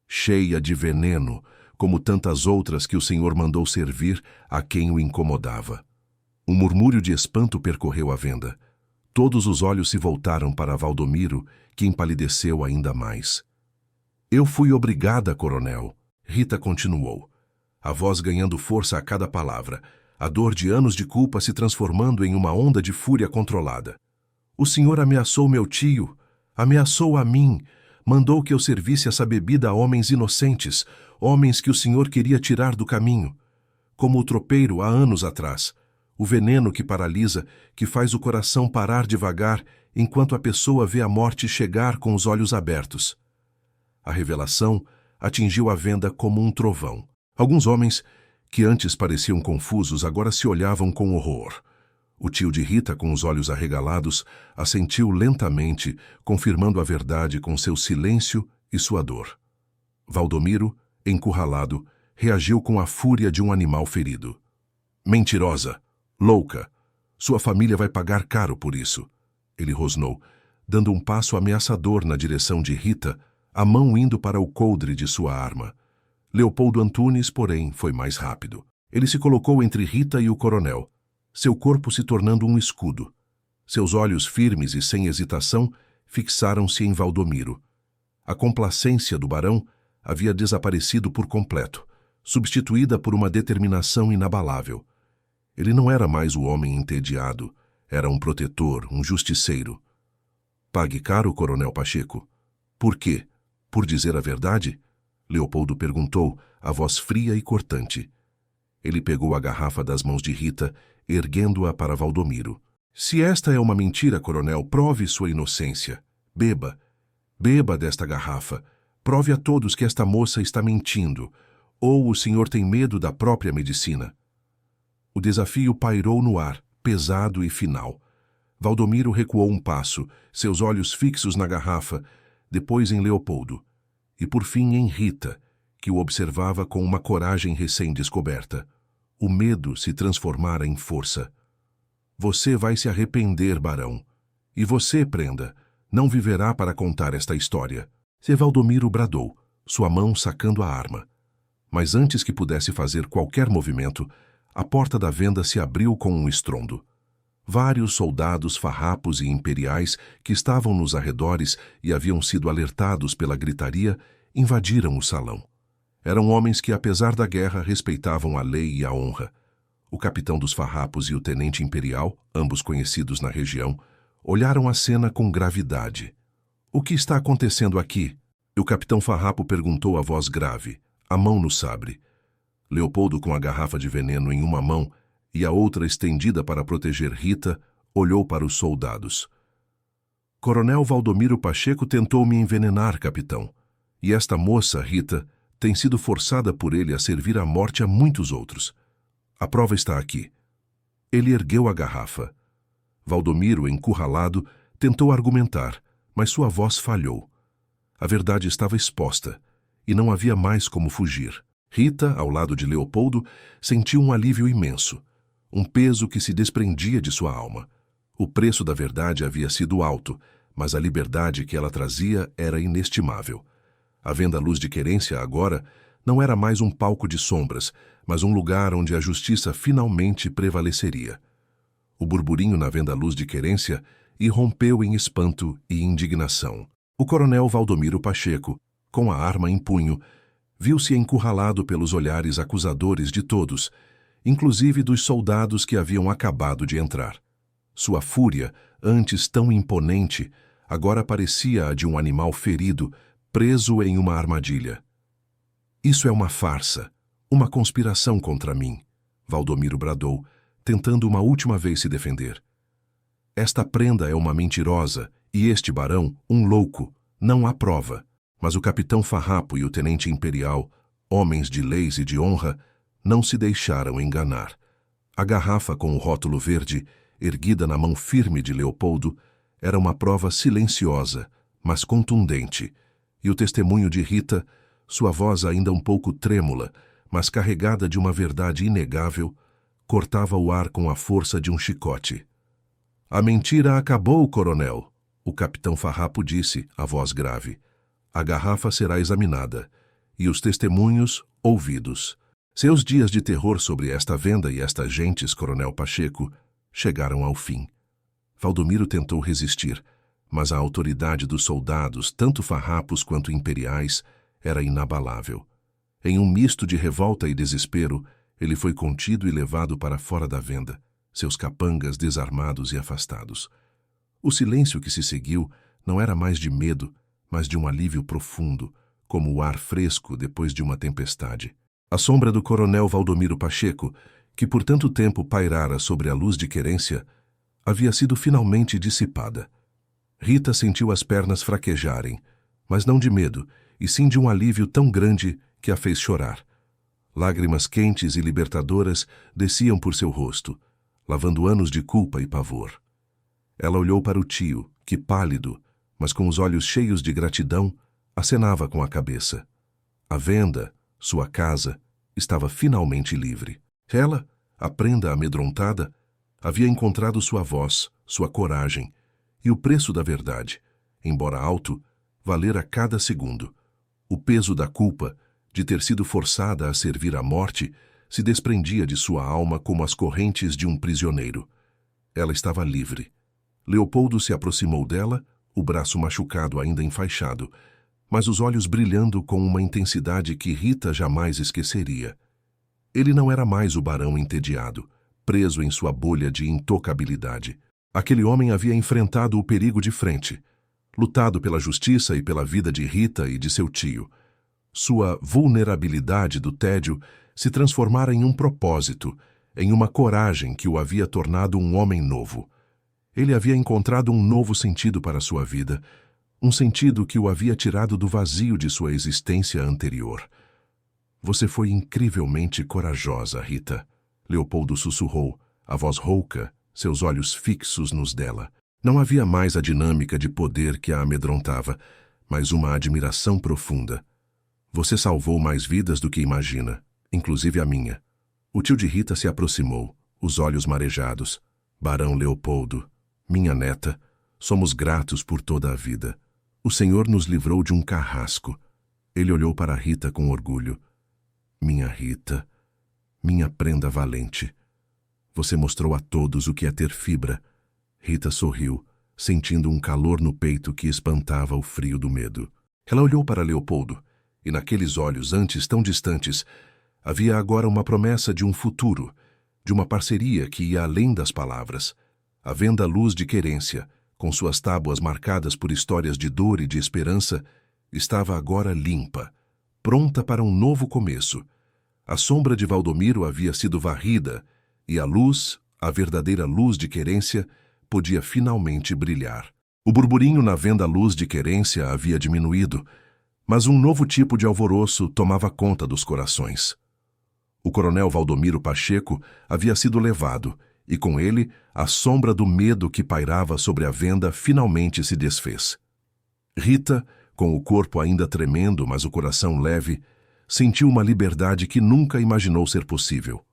cheia de veneno, como tantas outras que o senhor mandou servir a quem o incomodava." Um murmúrio de espanto percorreu a venda. Todos os olhos se voltaram para Valdomiro, que empalideceu ainda mais. "Eu fui obrigada, coronel," Rita continuou, a voz ganhando força a cada palavra, a dor de anos de culpa se transformando em uma onda de fúria controlada. "O senhor ameaçou meu tio, ameaçou a mim, mandou que eu servisse essa bebida a homens inocentes, homens que o senhor queria tirar do caminho. Como o tropeiro há anos atrás, o veneno que paralisa, que faz o coração parar devagar enquanto a pessoa vê a morte chegar com os olhos abertos. A revelação atingiu a venda como um trovão. Alguns homens, que antes pareciam confusos, agora se olhavam com horror. O tio de Rita, com os olhos arregalados, assentiu lentamente, confirmando a verdade com seu silêncio e sua dor. Valdomiro, encurralado, reagiu com a fúria de um animal ferido. Mentirosa! Louca! Sua família vai pagar caro por isso. Ele rosnou, dando um passo ameaçador na direção de Rita, a mão indo para o coldre de sua arma. Leopoldo Antunes, porém, foi mais rápido. Ele se colocou entre Rita e o coronel, seu corpo se tornando um escudo. Seus olhos firmes e sem hesitação fixaram-se em Valdomiro. A complacência do barão havia desaparecido por completo, substituída por uma determinação inabalável. Ele não era mais o homem entediado, era um protetor, um justiceiro. Pague caro, coronel Pacheco. Por quê? Por dizer a verdade? Leopoldo perguntou, a voz fria e cortante. Ele pegou a garrafa das mãos de Rita, erguendo-a para Valdomiro. Se esta é uma mentira, coronel, prove sua inocência. Beba. Beba desta garrafa. Prove a todos que esta moça está mentindo. Ou o senhor tem medo da própria medicina? O desafio pairou no ar, pesado e final. Valdomiro recuou um passo, seus olhos fixos na garrafa, depois em Leopoldo, e por fim em Rita, que o observava com uma coragem recém-descoberta. O medo se transformara em força. Você vai se arrepender, barão. E você, prenda, não viverá para contar esta história. Se Valdomiro bradou, sua mão sacando a arma. Mas antes que pudesse fazer qualquer movimento, a porta da venda se abriu com um estrondo. Vários soldados farrapos e imperiais que estavam nos arredores e haviam sido alertados pela gritaria invadiram o salão. Eram homens que, apesar da guerra, respeitavam a lei e a honra. O capitão dos farrapos e o tenente imperial, ambos conhecidos na região, olharam a cena com gravidade. O que está acontecendo aqui? O capitão farrapo perguntou a voz grave, a mão no sabre. Leopoldo, com a garrafa de veneno em uma mão e a outra estendida para proteger Rita, olhou para os soldados. Coronel Valdomiro Pacheco tentou me envenenar, capitão. E esta moça, Rita, tem sido forçada por ele a servir à morte a muitos outros. A prova está aqui. Ele ergueu a garrafa. Valdomiro, encurralado, tentou argumentar, mas sua voz falhou. A verdade estava exposta, e não havia mais como fugir. Rita, ao lado de Leopoldo, sentiu um alívio imenso, um peso que se desprendia de sua alma. O preço da verdade havia sido alto, mas a liberdade que ela trazia era inestimável. A venda Luz de Querência, agora, não era mais um palco de sombras, mas um lugar onde a justiça finalmente prevaleceria. O burburinho na venda Luz de Querência irrompeu em espanto e indignação. O coronel Valdomiro Pacheco, com a arma em punho, viu-se encurralado pelos olhares acusadores de todos, inclusive dos soldados que haviam acabado de entrar. Sua fúria, antes tão imponente, agora parecia a de um animal ferido, preso em uma armadilha. Isso é uma farsa, uma conspiração contra mim, Valdomiro bradou, tentando uma última vez se defender. Esta prenda é uma mentirosa e este barão, um louco, não há prova. Mas o capitão farrapo e o tenente imperial, homens de leis e de honra, não se deixaram enganar. A garrafa com o rótulo verde, erguida na mão firme de Leopoldo, era uma prova silenciosa, mas contundente, e o testemunho de Rita, sua voz ainda um pouco trêmula, mas carregada de uma verdade inegável, cortava o ar com a força de um chicote. A mentira acabou, coronel, o capitão farrapo disse, a voz grave. A garrafa será examinada, e os testemunhos ouvidos. Seus dias de terror sobre esta venda e estas gentes, coronel Pacheco, chegaram ao fim. Valdomiro tentou resistir, mas a autoridade dos soldados, tanto farrapos quanto imperiais, era inabalável. Em um misto de revolta e desespero, ele foi contido e levado para fora da venda, seus capangas desarmados e afastados. O silêncio que se seguiu não era mais de medo, mas de um alívio profundo, como o ar fresco depois de uma tempestade. A sombra do coronel Valdomiro Pacheco, que por tanto tempo pairara sobre a Luz de Querência, havia sido finalmente dissipada. Rita sentiu as pernas fraquejarem, mas não de medo, e sim de um alívio tão grande que a fez chorar. Lágrimas quentes e libertadoras desciam por seu rosto, lavando anos de culpa e pavor. Ela olhou para o tio, que pálido, mas com os olhos cheios de gratidão, acenava com a cabeça. A venda, sua casa, estava finalmente livre. Ela, a prenda amedrontada, havia encontrado sua voz, sua coragem, e o preço da verdade, embora alto, valera cada segundo. O peso da culpa, de ter sido forçada a servir à morte, se desprendia de sua alma como as correntes de um prisioneiro. Ela estava livre. Leopoldo se aproximou dela, o braço machucado ainda enfaixado, mas os olhos brilhando com uma intensidade que Rita jamais esqueceria. Ele não era mais o barão entediado, preso em sua bolha de intocabilidade. Aquele homem havia enfrentado o perigo de frente, lutado pela justiça e pela vida de Rita e de seu tio. Sua vulnerabilidade do tédio se transformara em um propósito, em uma coragem que o havia tornado um homem novo. Ele havia encontrado um novo sentido para sua vida, um sentido que o havia tirado do vazio de sua existência anterior. Você foi incrivelmente corajosa, Rita, Leopoldo sussurrou, a voz rouca, seus olhos fixos nos dela. Não havia mais a dinâmica de poder que a amedrontava, mas uma admiração profunda. Você salvou mais vidas do que imagina, inclusive a minha. O tio de Rita se aproximou, os olhos marejados. Barão Leopoldo, minha neta, somos gratos por toda a vida. O Senhor nos livrou de um carrasco. Ele olhou para Rita com orgulho. Minha Rita, minha prenda valente. Você mostrou a todos o que é ter fibra. Rita sorriu, sentindo um calor no peito que espantava o frio do medo. Ela olhou para Leopoldo, e naqueles olhos antes tão distantes, havia agora uma promessa de um futuro, de uma parceria que ia além das palavras. A venda luz de querência, com suas tábuas marcadas por histórias de dor e de esperança, estava agora limpa, pronta para um novo começo. A sombra de Valdomiro havia sido varrida, e a luz, a verdadeira luz de querência, podia finalmente brilhar. O burburinho na venda luz de querência havia diminuído, mas um novo tipo de alvoroço tomava conta dos corações. O coronel Valdomiro Pacheco havia sido levado, e com ele, a sombra do medo que pairava sobre a venda finalmente se desfez. Rita, com o corpo ainda tremendo, mas o coração leve, sentiu uma liberdade que nunca imaginou ser possível.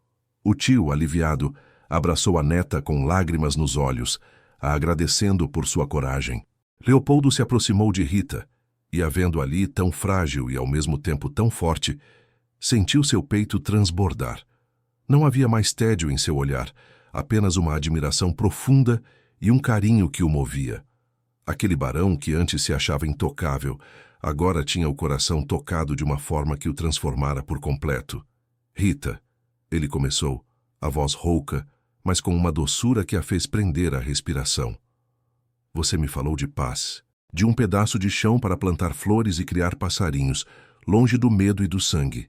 O tio, aliviado, abraçou a neta com lágrimas nos olhos, a agradecendo por sua coragem. Leopoldo se aproximou de Rita, e a vendo ali tão frágil e ao mesmo tempo tão forte, sentiu seu peito transbordar. Não havia mais tédio em seu olhar, apenas uma admiração profunda e um carinho que o movia. Aquele barão que antes se achava intocável, agora tinha o coração tocado de uma forma que o transformara por completo. Rita, ele começou, a voz rouca, mas com uma doçura que a fez prender a respiração. Você me falou de paz, de um pedaço de chão para plantar flores e criar passarinhos, longe do medo e do sangue.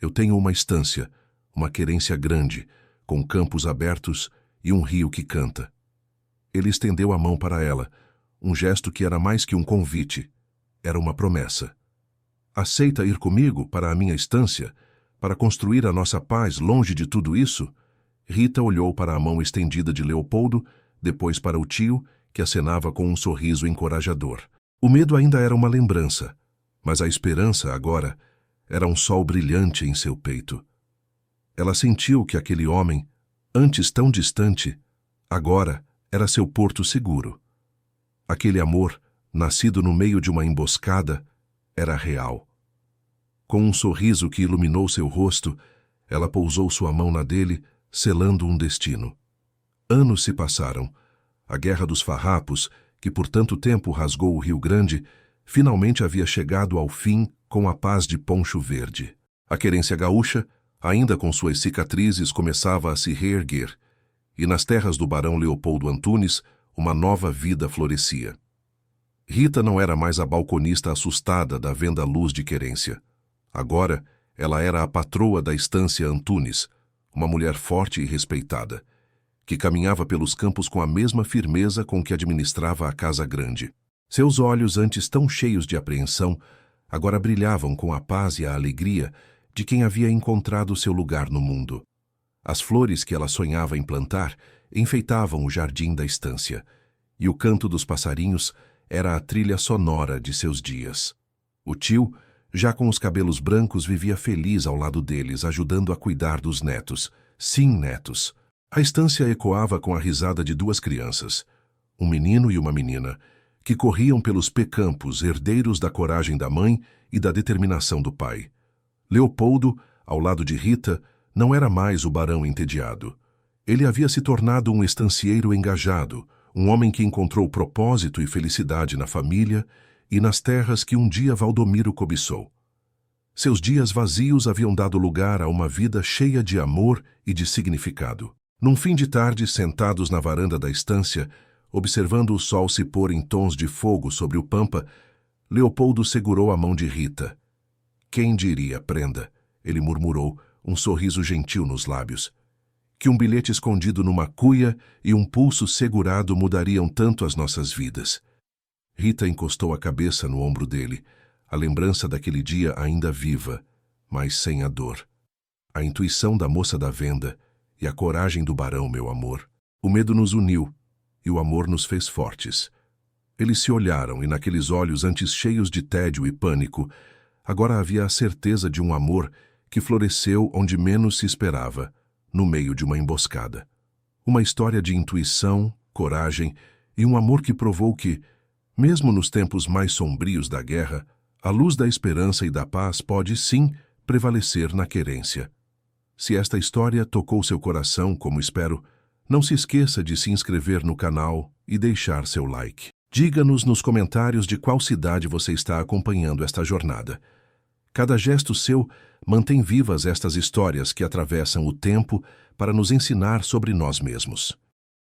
Eu tenho uma estância, uma querência grande, com campos abertos e um rio que canta. Ele estendeu a mão para ela, um gesto que era mais que um convite, era uma promessa. Aceita ir comigo para a minha estância, para construir a nossa paz longe de tudo isso? Rita olhou para a mão estendida de Leopoldo, depois para o tio, que acenava com um sorriso encorajador. O medo ainda era uma lembrança, mas a esperança, agora, era um sol brilhante em seu peito. Ela sentiu que aquele homem, antes tão distante, agora era seu porto seguro. Aquele amor, nascido no meio de uma emboscada, era real. Com um sorriso que iluminou seu rosto, ela pousou sua mão na dele, selando um destino. Anos se passaram. A Guerra dos Farrapos, que por tanto tempo rasgou o Rio Grande, finalmente havia chegado ao fim com a paz de Poncho Verde. A querência gaúcha, ainda com suas cicatrizes, começava a se reerguer, e nas terras do barão Leopoldo Antunes, uma nova vida florescia. Rita não era mais a balconista assustada da venda luz de querência. Agora, ela era a patroa da estância Antunes, uma mulher forte e respeitada, que caminhava pelos campos com a mesma firmeza com que administrava a casa grande. Seus olhos, antes tão cheios de apreensão, agora brilhavam com a paz e a alegria de quem havia encontrado seu lugar no mundo. As flores que ela sonhava em plantar enfeitavam o jardim da estância, e o canto dos passarinhos era a trilha sonora de seus dias. O tio, já com os cabelos brancos, vivia feliz ao lado deles, ajudando a cuidar dos netos. Sim, netos. A estância ecoava com a risada de duas crianças, um menino e uma menina, que corriam pelos P-campos, herdeiros da coragem da mãe e da determinação do pai. Leopoldo, ao lado de Rita, não era mais o barão entediado. Ele havia se tornado um estancieiro engajado, um homem que encontrou propósito e felicidade na família e nas terras que um dia Valdomiro cobiçou. Seus dias vazios haviam dado lugar a uma vida cheia de amor e de significado. Num fim de tarde, sentados na varanda da estância, observando o sol se pôr em tons de fogo sobre o pampa, Leopoldo segurou a mão de Rita. Quem diria, prenda? Ele murmurou, um sorriso gentil nos lábios. Que um bilhete escondido numa cuia e um pulso segurado mudariam tanto as nossas vidas. Rita encostou a cabeça no ombro dele, a lembrança daquele dia ainda viva, mas sem a dor. A intuição da moça da venda e a coragem do barão, meu amor. O medo nos uniu e o amor nos fez fortes. Eles se olharam e naqueles olhos antes cheios de tédio e pânico, agora havia a certeza de um amor que floresceu onde menos se esperava, no meio de uma emboscada. Uma história de intuição, coragem e um amor que provou que, mesmo nos tempos mais sombrios da guerra, a luz da esperança e da paz pode, sim, prevalecer na querência. Se esta história tocou seu coração, como espero, não se esqueça de se inscrever no canal e deixar seu like. Diga-nos nos comentários de qual cidade você está acompanhando esta jornada. Cada gesto seu mantém vivas estas histórias que atravessam o tempo para nos ensinar sobre nós mesmos.